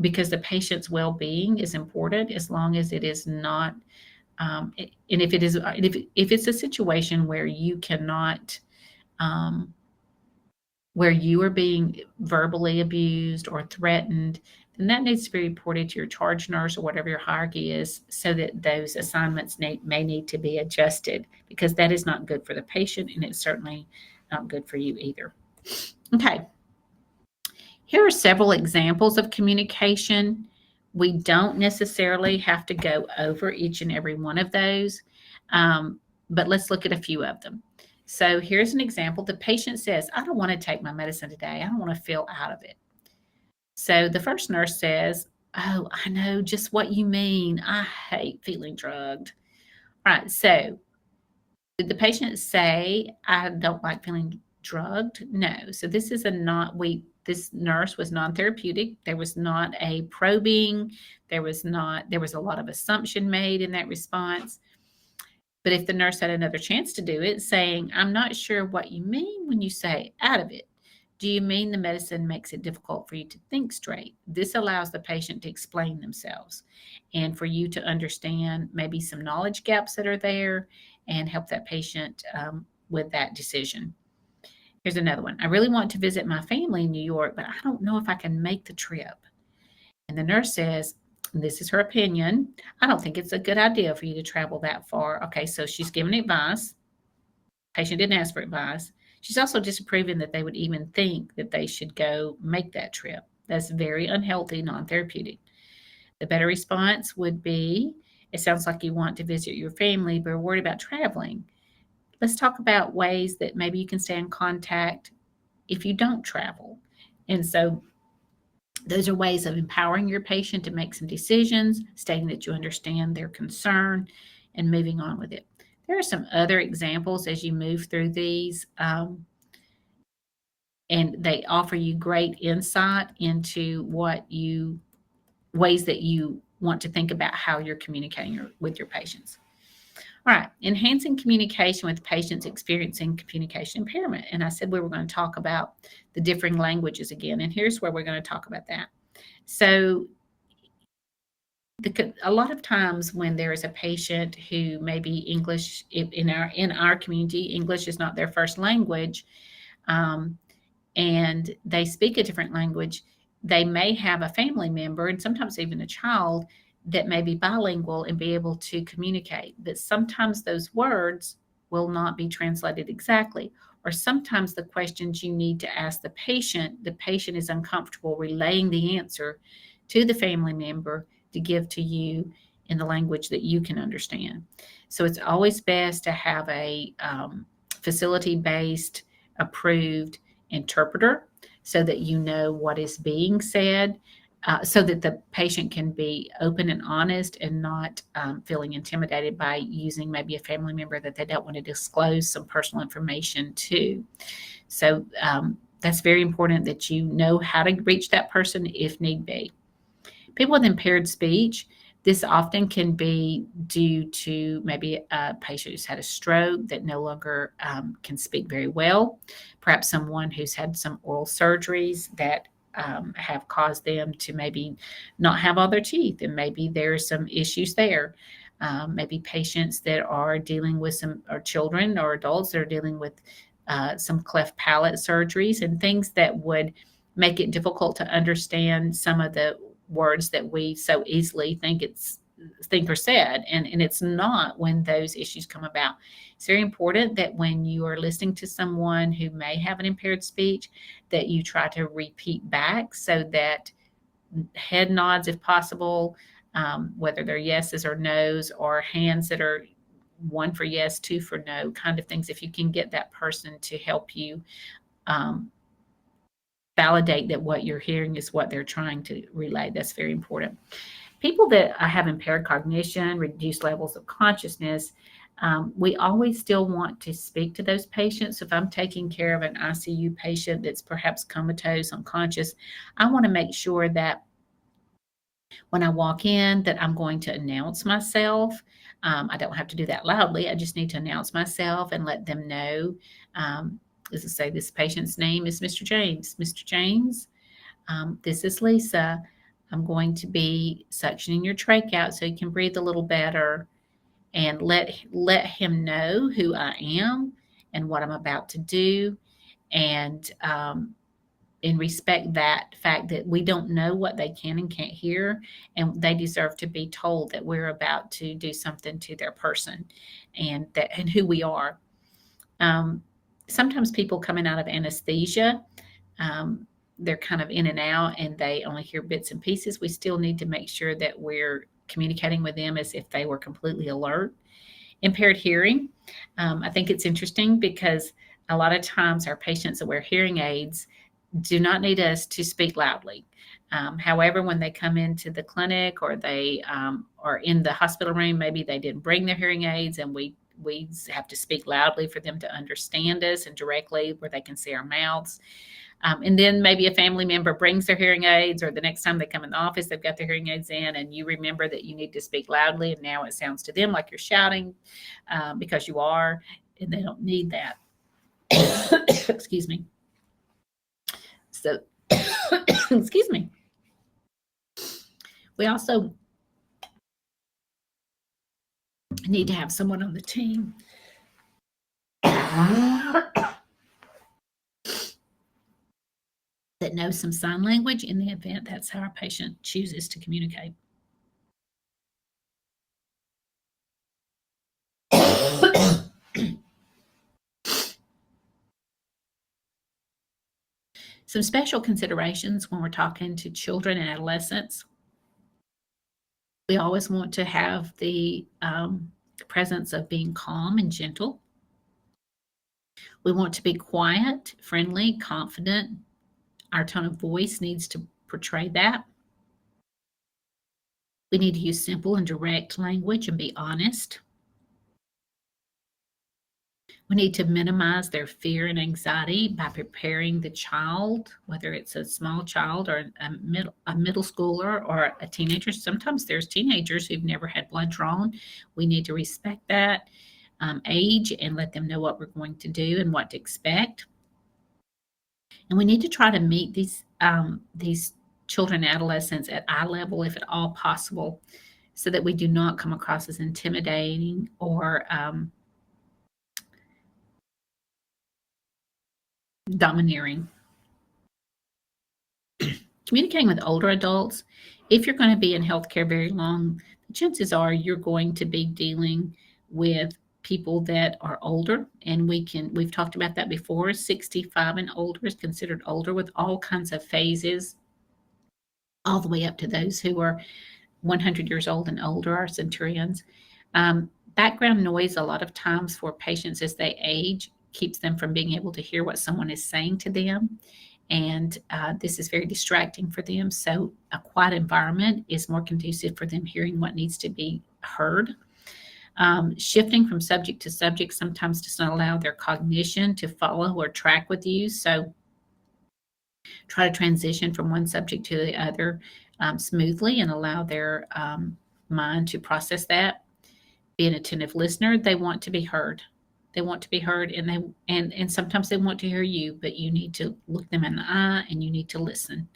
because the patient's well-being is important, as long as it is not, and if it's a situation where you cannot, where you are being verbally abused or threatened, then that needs to be reported to your charge nurse or whatever your hierarchy is, so that those assignments may need to be adjusted, because that is not good for the patient, and it's certainly not good for you either. Okay. Here are several examples of communication. We don't necessarily have to go over each and every one of those, but let's look at a few of them. So here's an example. The patient says, I don't want to take my medicine today. I don't want to feel out of it. So the first nurse says, oh, I know just what you mean. I hate feeling drugged. All right. So did the patient say, I don't like feeling drugged? No. So this is this nurse was non-therapeutic. There was not a probing. There was a lot of assumption made in that response. But if the nurse had another chance to do it, saying, I'm not sure what you mean when you say out of it, Do you mean the medicine makes it difficult for you to think straight? This allows the patient to explain themselves and for you to understand maybe some knowledge gaps that are there and help that patient with that decision. Here's another one. I really want to visit my family in New York, but I don't know if I can make the trip. And the nurse says, and this is her opinion, I don't think it's a good idea for you to travel that far. Okay, so she's giving advice. Patient didn't ask for advice. She's also disapproving that they would even think that they should go make that trip. That's very unhealthy, non-therapeutic. The better response would be, it sounds like you want to visit your family, but are worried about traveling. Let's talk about ways that maybe you can stay in contact if you don't travel. And so those are ways of empowering your patient to make some decisions, stating that you understand their concern, and moving on with it. There are some other examples as you move through these, and they offer you great insight into ways that you want to think about how you're communicating with your patients. All right, enhancing communication with patients experiencing communication impairment. And I said we were going to talk about the differing languages again, and here's where we're going to talk about that. So a lot of times when there is a patient who maybe English, in our community, English is not their first language, and they speak a different language, they may have a family member and sometimes even a child that may be bilingual and be able to communicate. But sometimes those words will not be translated exactly. Or sometimes the questions you need to ask the patient is uncomfortable relaying the answer to the family member to give to you in the language that you can understand. So it's always best to have a facility-based, approved interpreter so that you know what is being said, so that the patient can be open and honest and not feeling intimidated by using maybe a family member that they don't want to disclose some personal information to. So that's very important that you know how to reach that person if need be. People with impaired speech, this often can be due to maybe a patient who's had a stroke that no longer can speak very well, perhaps someone who's had some oral surgeries that have caused them to maybe not have all their teeth, and maybe there's some issues there. Maybe patients that are dealing with or children or adults that are dealing with some cleft palate surgeries and things that would make it difficult to understand some of the words that we so easily think are said, and it's not when those issues come about. It's very important that when you are listening to someone who may have an impaired speech, that you try to repeat back, so that head nods if possible, whether they're yeses or nos, or hands that are one for yes, two for no, kind of things. If you can get that person to help you validate that what you're hearing is what they're trying to relay, that's very important. People that have impaired cognition, reduced levels of consciousness, we always still want to speak to those patients. So if I'm taking care of an ICU patient that's perhaps comatose, unconscious, I want to make sure that when I walk in that I'm going to announce myself. I don't have to do that loudly. I just need to announce myself and let them know. As I say, this patient's name is Mr. James. Mr. James, this is Lisa. I'm going to be suctioning your trach out so you can breathe a little better, and let him know who I am and what I'm about to do, and respect that fact that we don't know what they can and can't hear, and they deserve to be told that we're about to do something to their person and who we are. Sometimes people coming out of anesthesia, they're kind of in and out and they only hear bits and pieces. We still need to make sure that we're communicating with them as if they were completely alert. Impaired hearing. I think it's interesting because a lot of times our patients that wear hearing aids do not need us to speak loudly. However, when they come into the clinic or they are in the hospital room, maybe they didn't bring their hearing aids, and we have to speak loudly for them to understand us and directly where they can see our mouths. And then maybe a family member brings their hearing aids, or the next time they come in the office, they've got their hearing aids in, and you remember that you need to speak loudly, and now it sounds to them like you're shouting because you are, and they don't need that. Excuse me. So, excuse me. We also need to have someone on the team that knows some sign language in the event that's how our patient chooses to communicate. Some special considerations when we're talking to children and adolescents. We always want to have the presence of being calm and gentle. We want to be quiet, friendly, confident. Our tone of voice needs to portray that. We need to use simple and direct language and be honest. We need to minimize their fear and anxiety by preparing the child, whether it's a small child or a middle schooler or a teenager. Sometimes there's teenagers who've never had blood drawn. We need to respect that age and let them know what we're going to do and what to expect. And we need to try to meet these children and adolescents at eye level, if at all possible, so that we do not come across as intimidating or domineering. Communicating with older adults, if you're going to be in healthcare very long, the chances are you're going to be dealing with people that are older, and we've talked about that before. 65 and older is considered older, with all kinds of phases, all the way up to those who are 100 years old and older, our centurions. Background noise, a lot of times for patients as they age, keeps them from being able to hear what someone is saying to them. And this is very distracting for them. So a quiet environment is more conducive for them hearing what needs to be heard. Shifting from subject to subject sometimes does not allow their cognition to follow or track with you. So try to transition from one subject to the other smoothly and allow their mind to process that. Be an attentive listener. They want to be heard. They want to be heard, and sometimes they want to hear you, but you need to look them in the eye and you need to listen.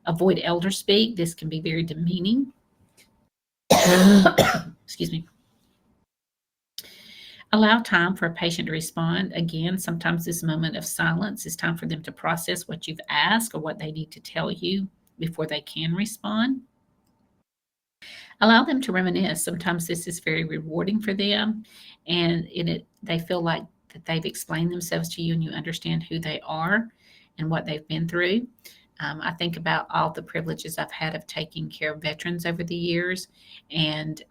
Avoid elder speak. This can be very demeaning. Excuse me. Allow time for a patient to respond. Again, sometimes this moment of silence is time for them to process what you've asked or what they need to tell you before they can respond. Allow them to reminisce. Sometimes this is very rewarding for them, and they feel like that they've explained themselves to you and you understand who they are and what they've been through. I think about all the privileges I've had of taking care of veterans over the years, and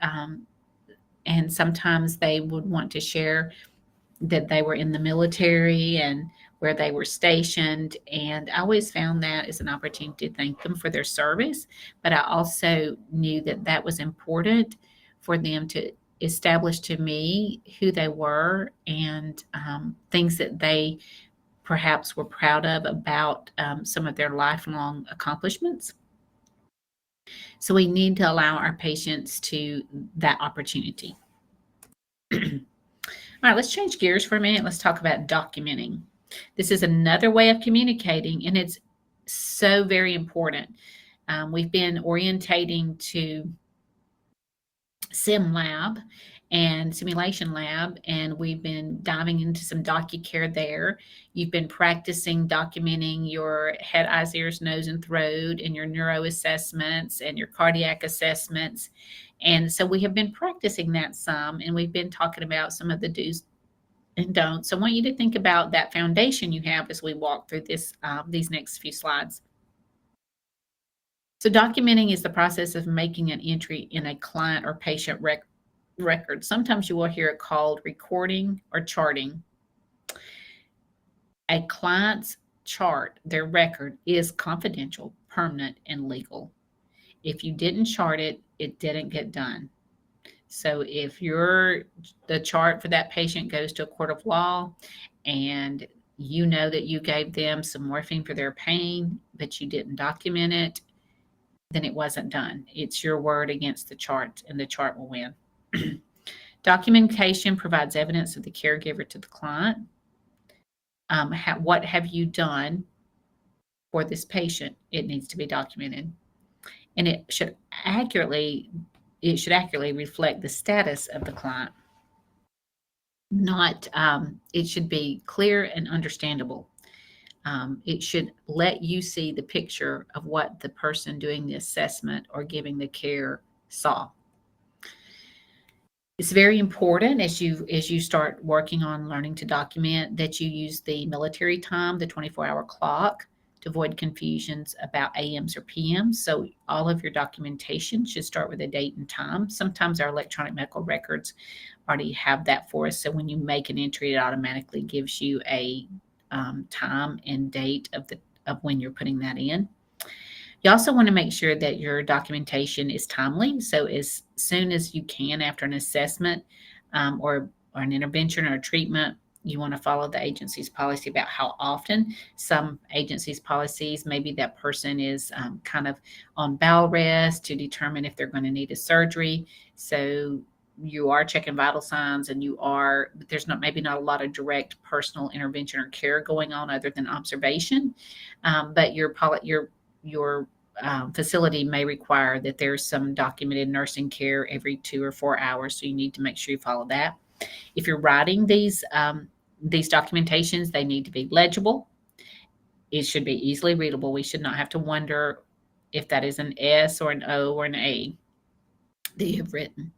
sometimes they would want to share that they were in the military and where they were stationed. And I always found that as an opportunity to thank them for their service. But I also knew that that was important for them to establish to me who they were and things that they perhaps were proud of about some of their lifelong accomplishments. So we need to allow our patients to that opportunity. All right, let's change gears for a minute. Let's talk about documenting. This is another way of communicating, and it's so very important. We've been orientating to Sim Lab and Simulation Lab, and we've been diving into some DocuCare there. You've been practicing documenting your head, eyes, ears, nose, and throat, and your neuro assessments and your cardiac assessments. And so we have been practicing that some, and we've been talking about some of the do's and don'ts. So I want you to think about that foundation you have as we walk through these next few slides. So documenting is the process of making an entry in a client or patient record. Sometimes you will hear it called recording or charting. A client's chart, their record, is confidential, permanent, and legal. If you didn't chart it, it didn't get done. So if the chart for that patient goes to a court of law and you know that you gave them some morphine for their pain, but you didn't document it, then it wasn't done. It's your word against the chart, and the chart will win. Documentation provides evidence of the caregiver to the client. What have you done for this patient, it needs to be documented. And it should accurately reflect the status of the client. Not, it should be clear and understandable. It should let you see the picture of what the person doing the assessment or giving the care saw. It's very important as you start working on learning to document that you use the military time, the 24-hour clock, to avoid confusions about AMs or PMs. So all of your documentation should start with a date and time. Sometimes our electronic medical records already have that for us. So when you make an entry, it automatically gives you a time and date of when you're putting that in. You also want to make sure that your documentation is timely. So as soon as you can after an assessment or an intervention or a treatment, you want to follow the agency's policy about how often. Some agencies' policies, maybe that person is kind of on bowel rest to determine if they're going to need a surgery. So you are checking vital signs and there's maybe not a lot of direct personal intervention or care going on other than observation. But your facility may require that there's some documented nursing care every 2 or 4 hours. So you need to make sure you follow that. If you're writing these documentations, they need to be legible. It should be easily readable. We should not have to wonder if that is an S or an O or an A that you have written.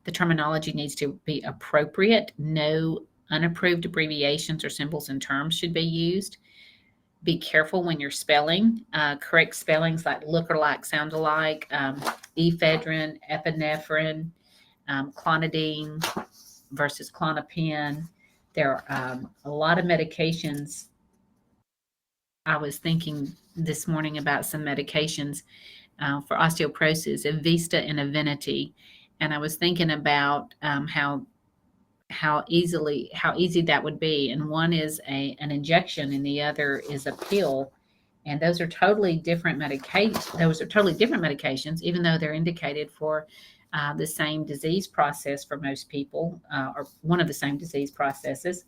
The terminology needs to be appropriate. No unapproved abbreviations or symbols and terms should be used. Be careful when you're spelling. Correct spellings like look-alike, sound-alike, ephedrine, epinephrine, clonidine versus Klonopin. There are a lot of medications. I was thinking this morning about some medications for osteoporosis, Evista and Evenity, and I was thinking about how easy that would be. And one is an injection, and the other is a pill. And those are totally different medications, even though they're indicated for the same disease process for most people, or one of the same disease processes.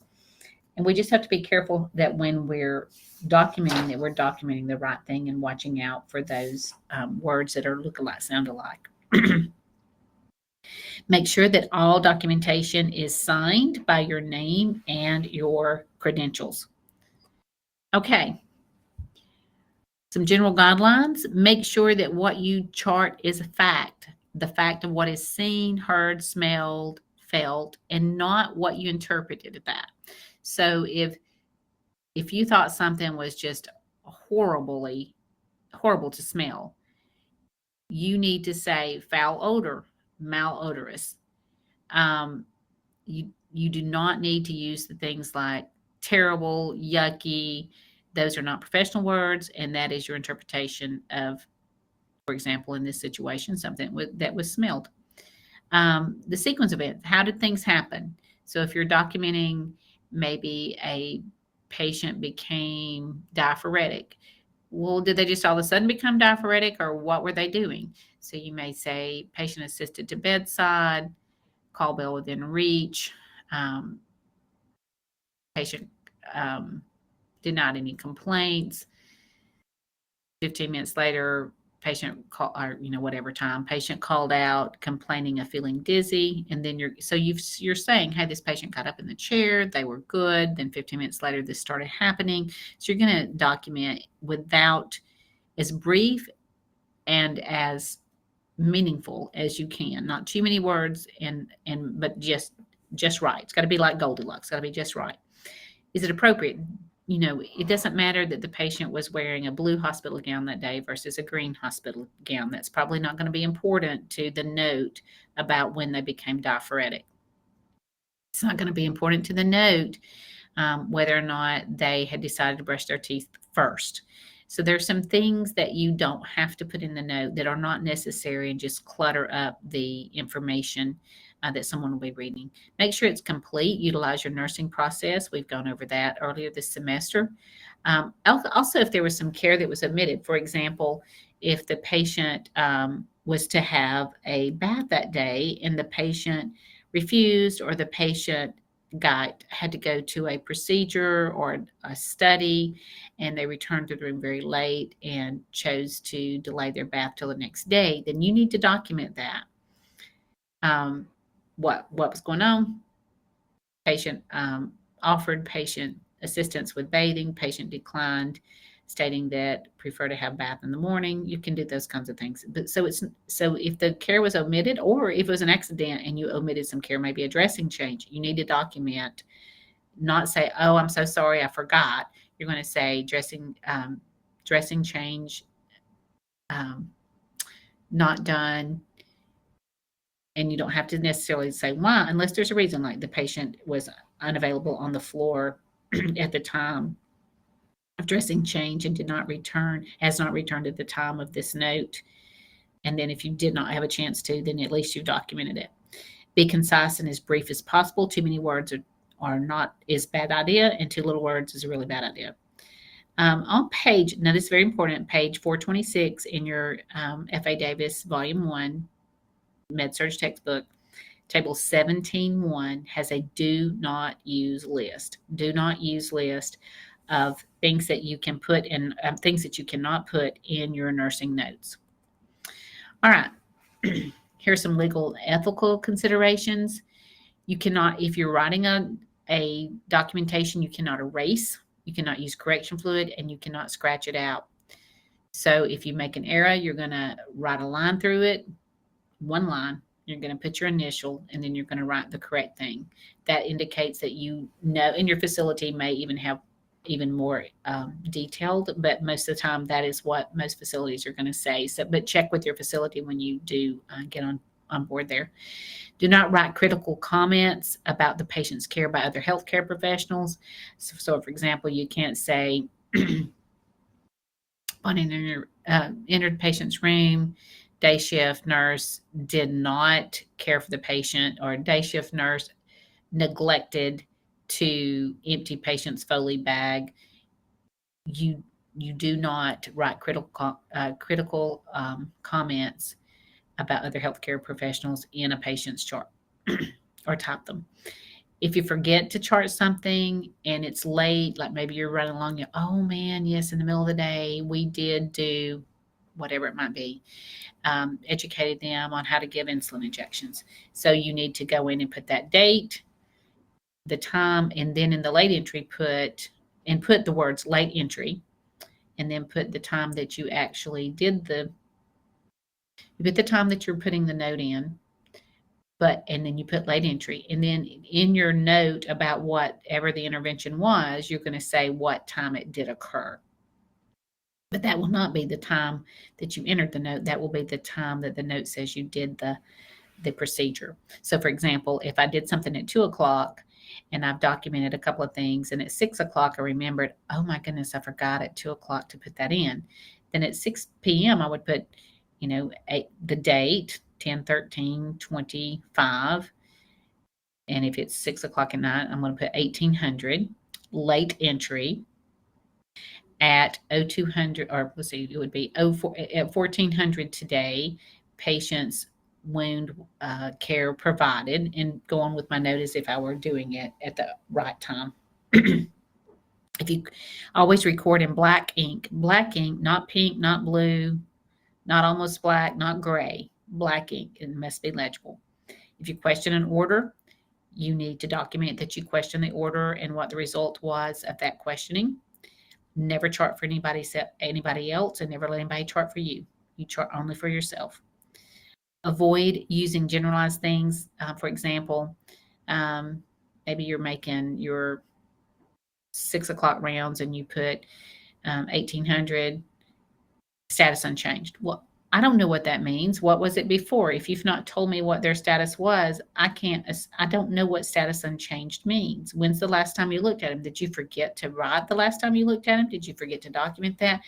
And we just have to be careful that when we're documenting the right thing and watching out for those words that are look-alike, sound-alike. Make sure that all documentation is signed by your name and your credentials. Okay. Some general guidelines. Make sure that what you chart is a fact. The fact of what is seen, heard, smelled, felt, and not what you interpreted of that. So if you thought something was just horrible to smell, you need to say foul odor, malodorous. You do not need to use the things like terrible, yucky. Those are not professional words, and that is your interpretation of, for example, in this situation, something that was smelled. The sequence of events. How did things happen? So if you're documenting maybe a patient became diaphoretic, well, did they just all of a sudden become diaphoretic, or what were they doing? So you may say patient assisted to bedside, call bell within reach, patient denied any complaints. 15 minutes later, patient patient called out complaining of feeling dizzy, and then you're saying, hey, this patient got up in the chair, they were good, then 15 minutes later this started happening. So you're going to document without as brief and as meaningful as you can, not too many words, but just right. It's got to be like Goldilocks. It's got to be just right. Is it appropriate? It doesn't matter that the patient was wearing a blue hospital gown that day versus a green hospital gown. That's probably not going to be important to the note about when they became diaphoretic. It's not going to be important to the note whether or not they had decided to brush their teeth first. So there's some things that you don't have to put in the note that are not necessary and just clutter up the information that someone will be reading. Make sure it's complete. Utilize your nursing process. We've gone over that earlier this semester. Also, if there was some care that was omitted, for example, if the patient was to have a bath that day and the patient refused, or the patient had to go to a procedure or a study, and they returned to the room very late and chose to delay their bath till the next day, then you need to document that. What was going on? Patient offered patient assistance with bathing. Patient declined, stating that prefer to have bath in the morning. You can do those kinds of things. But so if the care was omitted, or if it was an accident and you omitted some care, maybe a dressing change, you need to document. Not say, "Oh, I'm so sorry, I forgot." You're going to say dressing change not done. And you don't have to necessarily say why, unless there's a reason, like the patient was unavailable on the floor at the time of dressing change and has not returned at the time of this note. And then if you did not have a chance to, then at least you've documented it. Be concise and as brief as possible. Too many words are not is bad idea, and too little words is a really bad idea. On page, now this is very important, page 426 in your F.A. Davis Volume 1 Med-Surg textbook, table 17.1 has a do not use list. Do not use list of things that you can put in, things that you cannot put in your nursing notes. All right. Here's some legal ethical considerations. You cannot, if you're writing a documentation, you cannot erase, you cannot use correction fluid, and you cannot scratch it out. So if you make an error, you're going to write a line through it, one line. You're going to put your initial, and then you're going to write the correct thing. That indicates that you know, and your facility may even have even more detailed, but most of the time that is what most facilities are going to say. So, but check with your facility when you do get on board there. Do not write critical comments about the patient's care by other healthcare professionals. So for example, you can't say, on entered patient's room, day shift nurse did not care for the patient, or day shift nurse neglected to empty patient's Foley bag. You do not write critical comments about other healthcare professionals in a patient's chart or type them. If you forget to chart something and it's late, like maybe you're running along, oh man, yes, in the middle of the day, we did do whatever it might be, educated them on how to give insulin injections. So you need to go in and put that date, the time, and then in the late entry put the words late entry, and then put the time that you actually did you put the time that you're putting the note in, and then you put late entry. And then in your note about whatever the intervention was, you're going to say what time it did occur. But that will not be the time that you entered the note. That will be the time that the note says you did the procedure. So for example, if I did something at 2:00 and I've documented a couple of things, and at 6:00 I remembered, oh my goodness, I forgot at 2:00 to put that in. Then at 6 p.m. I would put, the date, 10/13/25. And if it's 6:00 at night, I'm going to put 1800, late entry at 0200, or let's see, it would be at 1400 today, patient's wound care provided, and go on with my note as if I were doing it at the right time. If you always record in black ink, not pink, not blue, not almost black, not gray, black ink, it must be legible. If you question an order, you need to document that you questioned the order and what the result was of that questioning. Never chart for anybody else, and never let anybody chart for you. You chart only for yourself. Avoid using generalized things. For example, maybe you're making your 6:00 rounds and you put 1800, status unchanged. Well, I don't know what that means. What was it before? If you've not told me what their status was, I don't know what status unchanged means. When's the last time you looked at them? Did you forget to write the last time you looked at them? Did you forget to document that?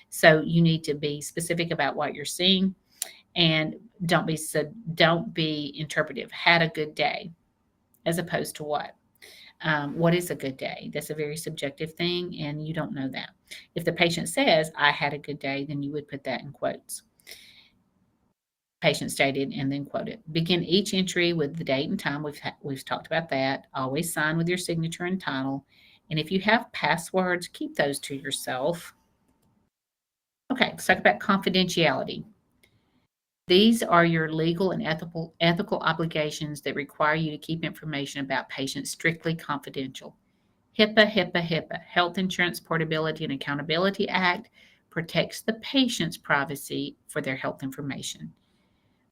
So you need to be specific about what you're seeing, and don't be interpretive. Had a good day, as opposed to what? What is a good day? That's a very subjective thing, and you don't know that. If the patient says, I had a good day, then you would put that in quotes. patient stated, and then quote it. Begin each entry with the date and time. We've talked about that. Always sign with your signature and title. And if you have passwords, keep those to yourself. Okay, let's talk about confidentiality. These are your legal and ethical obligations that require you to keep information about patients strictly confidential. HIPAA, Health Insurance Portability and Accountability Act protects the patient's privacy for their health information.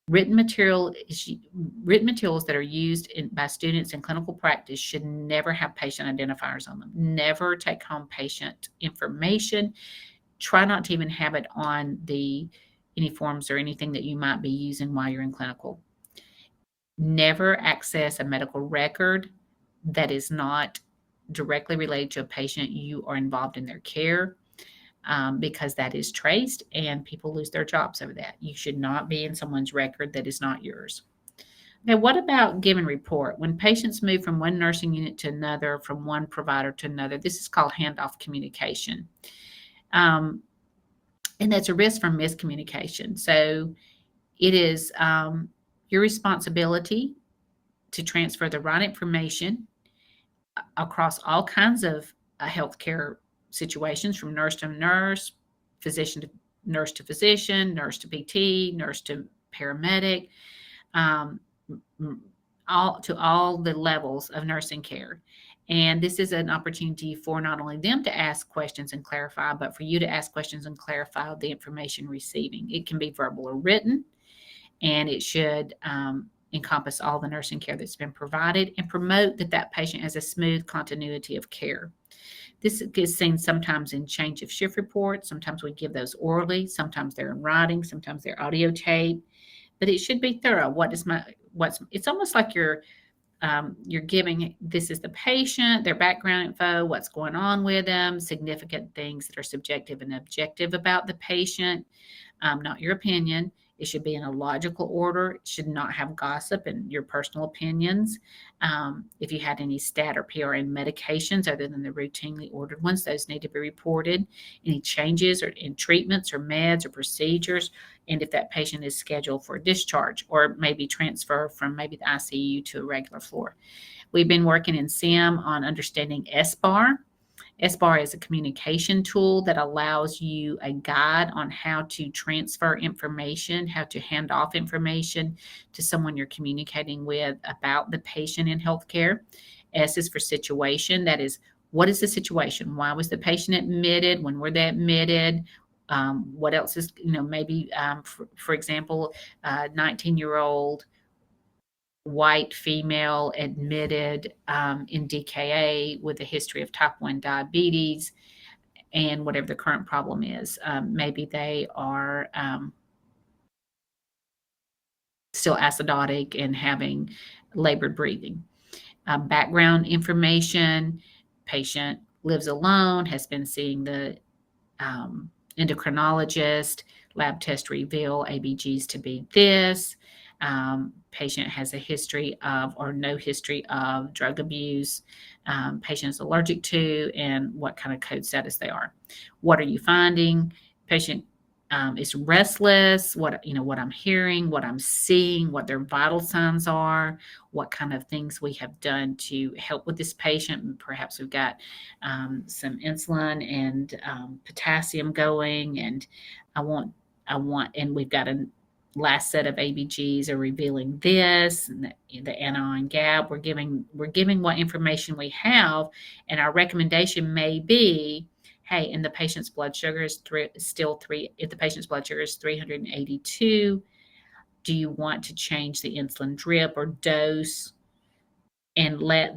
Written materials that are used by students in clinical practice should never have patient identifiers on them. Never take home patient information. Try not to even have it on any forms or anything that you might be using while you're in clinical. Never access a medical record that is not directly related to a patient you are involved in their care, because that is traced and people lose their jobs over that. You should not be in someone's record that is not yours. Now, what about give and report? When patients move from one nursing unit to another, from one provider to another, this is called handoff communication. And that's a risk for miscommunication. So it is your responsibility to transfer the right information across all kinds of healthcare situations, from nurse to nurse, physician to nurse to physician, nurse to PT, nurse to paramedic, all the levels of nursing care. And this is an opportunity for not only them to ask questions and clarify, but for you to ask questions and clarify the information receiving. It can be verbal or written, and it should encompass all the nursing care that's been provided and promote that patient has a smooth continuity of care. This is seen sometimes in change of shift reports. Sometimes we give those orally. Sometimes they're in writing. Sometimes they're audio tape. But it should be thorough. It's almost like you're giving, this is the patient, their background info, what's going on with them, significant things that are subjective and objective about the patient, not your opinion. It should be in a logical order. It should not have gossip and your personal opinions. If you had any stat or PRN medications other than the routinely ordered ones, those need to be reported. Any changes or in treatments or meds or procedures, and if that patient is scheduled for discharge or maybe transfer from maybe the ICU to a regular floor. We've been working in SIM on understanding SBAR. SBAR is a communication tool that allows you a guide on how to transfer information, how to hand off information to someone you're communicating with about the patient in healthcare. S is for situation. That is, what is the situation? Why was the patient admitted? When were they admitted? What else is, maybe, for example, 19-year-old white female admitted in DKA with a history of type 1 diabetes and whatever the current problem is. Maybe they are still acidotic and having labored breathing. Background information: patient lives alone, has been seeing the endocrinologist, lab test reveal ABGs to be this. Patient has a history of or no history of drug abuse. Patient is allergic to, and what kind of code status they are. What are you finding? Patient is restless. What I'm hearing, what I'm seeing, what their vital signs are, what kind of things we have done to help with this patient. Perhaps we've got some insulin and potassium going, and and we've got a last set of ABGs are revealing this, and the anion gap. We're giving what information we have, and our recommendation may be, hey, and the patient's blood sugar is if the patient's blood sugar is 382, do you want to change the insulin drip or dose? And I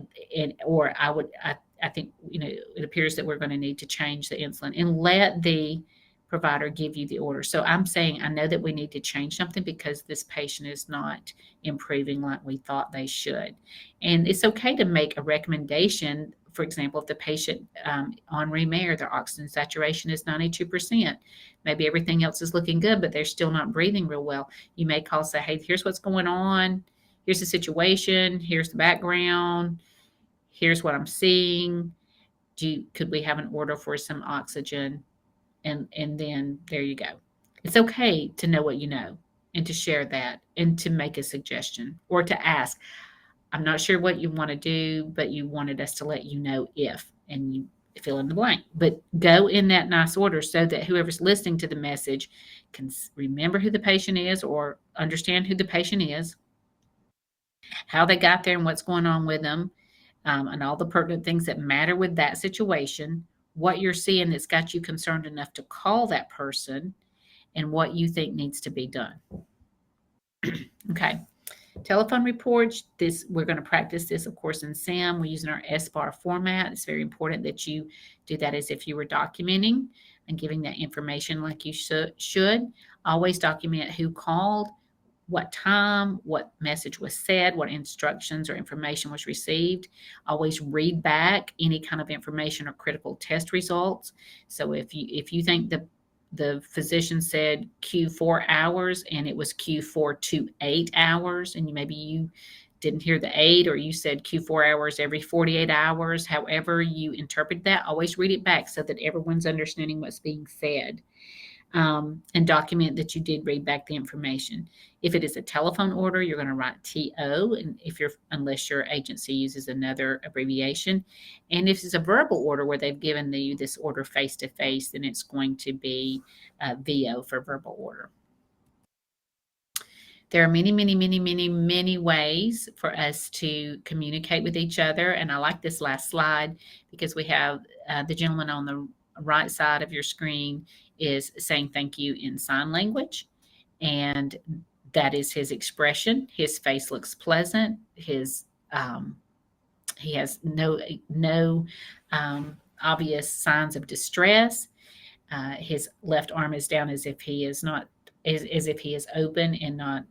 think, it appears that we're going to need to change the insulin, and let the provider give you the order. So I'm saying, I know that we need to change something because this patient is not improving like we thought they should. And it's okay to make a recommendation. For example, if the patient on Remer, their oxygen saturation is 92%, maybe everything else is looking good, but they're still not breathing real well. You may call, say, hey, here's what's going on. Here's the situation. Here's the background. Here's what I'm seeing. Could we have an order for some oxygen? And then there you go. It's okay to know what you know and to share that and to make a suggestion or to ask, I'm not sure what you want to do, but you wanted us to let you know if, and you fill in the blank. But go in that nice order so that whoever's listening to the message can remember who the patient is or understand who the patient is, how they got there and what's going on with them, and all the pertinent things that matter with that situation, what you're seeing that's got you concerned enough to call that person, and what you think needs to be done. Okay. Telephone reports, this we're going to practice this, of course, in SAM. We're using our SBAR format. It's very important that you do that as if you were documenting and giving that information like you should. Always document who called, what time, what message was said, what instructions or information was received. Always read back any kind of information or critical test results. So if you think the physician said Q4 hours and it was Q4 to 8 hours, and maybe you didn't hear the 8, or you said Q4 hours every 48 hours, however you interpret that, always read it back so that everyone's understanding what's being said. And document that you did read back the information. If it is a telephone order, you're going to write TO, and unless your agency uses another abbreviation. And if it's a verbal order where they've given you this order face to face, then it's going to be VO for verbal order. There are many, many, many, many, many ways for us to communicate with each other. And I like this last slide because we have the gentleman on the right side of your screen is saying thank you in sign language. And that is his expression. His face looks pleasant. He has no obvious signs of distress. His left arm is down as if he is not, as if he is open and not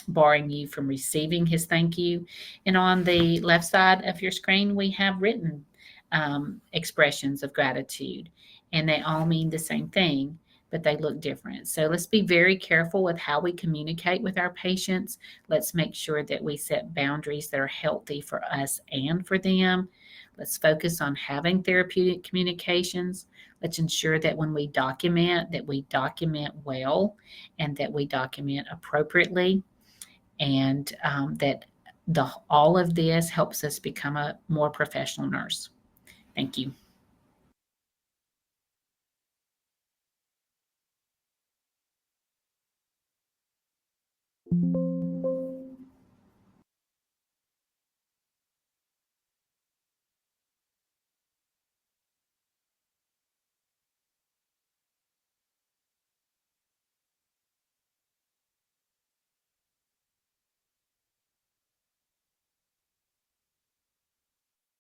barring you from receiving his thank you. And on the left side of your screen, we have written expressions of gratitude, and they all mean the same thing, but they look different. So let's be very careful with how we communicate with our patients. Let's make sure that we set boundaries that are healthy for us and for them. Let's focus on having therapeutic communications. Let's ensure that when we document, that we document well and that we document appropriately, and that all of this helps us become a more professional nurse. Thank you.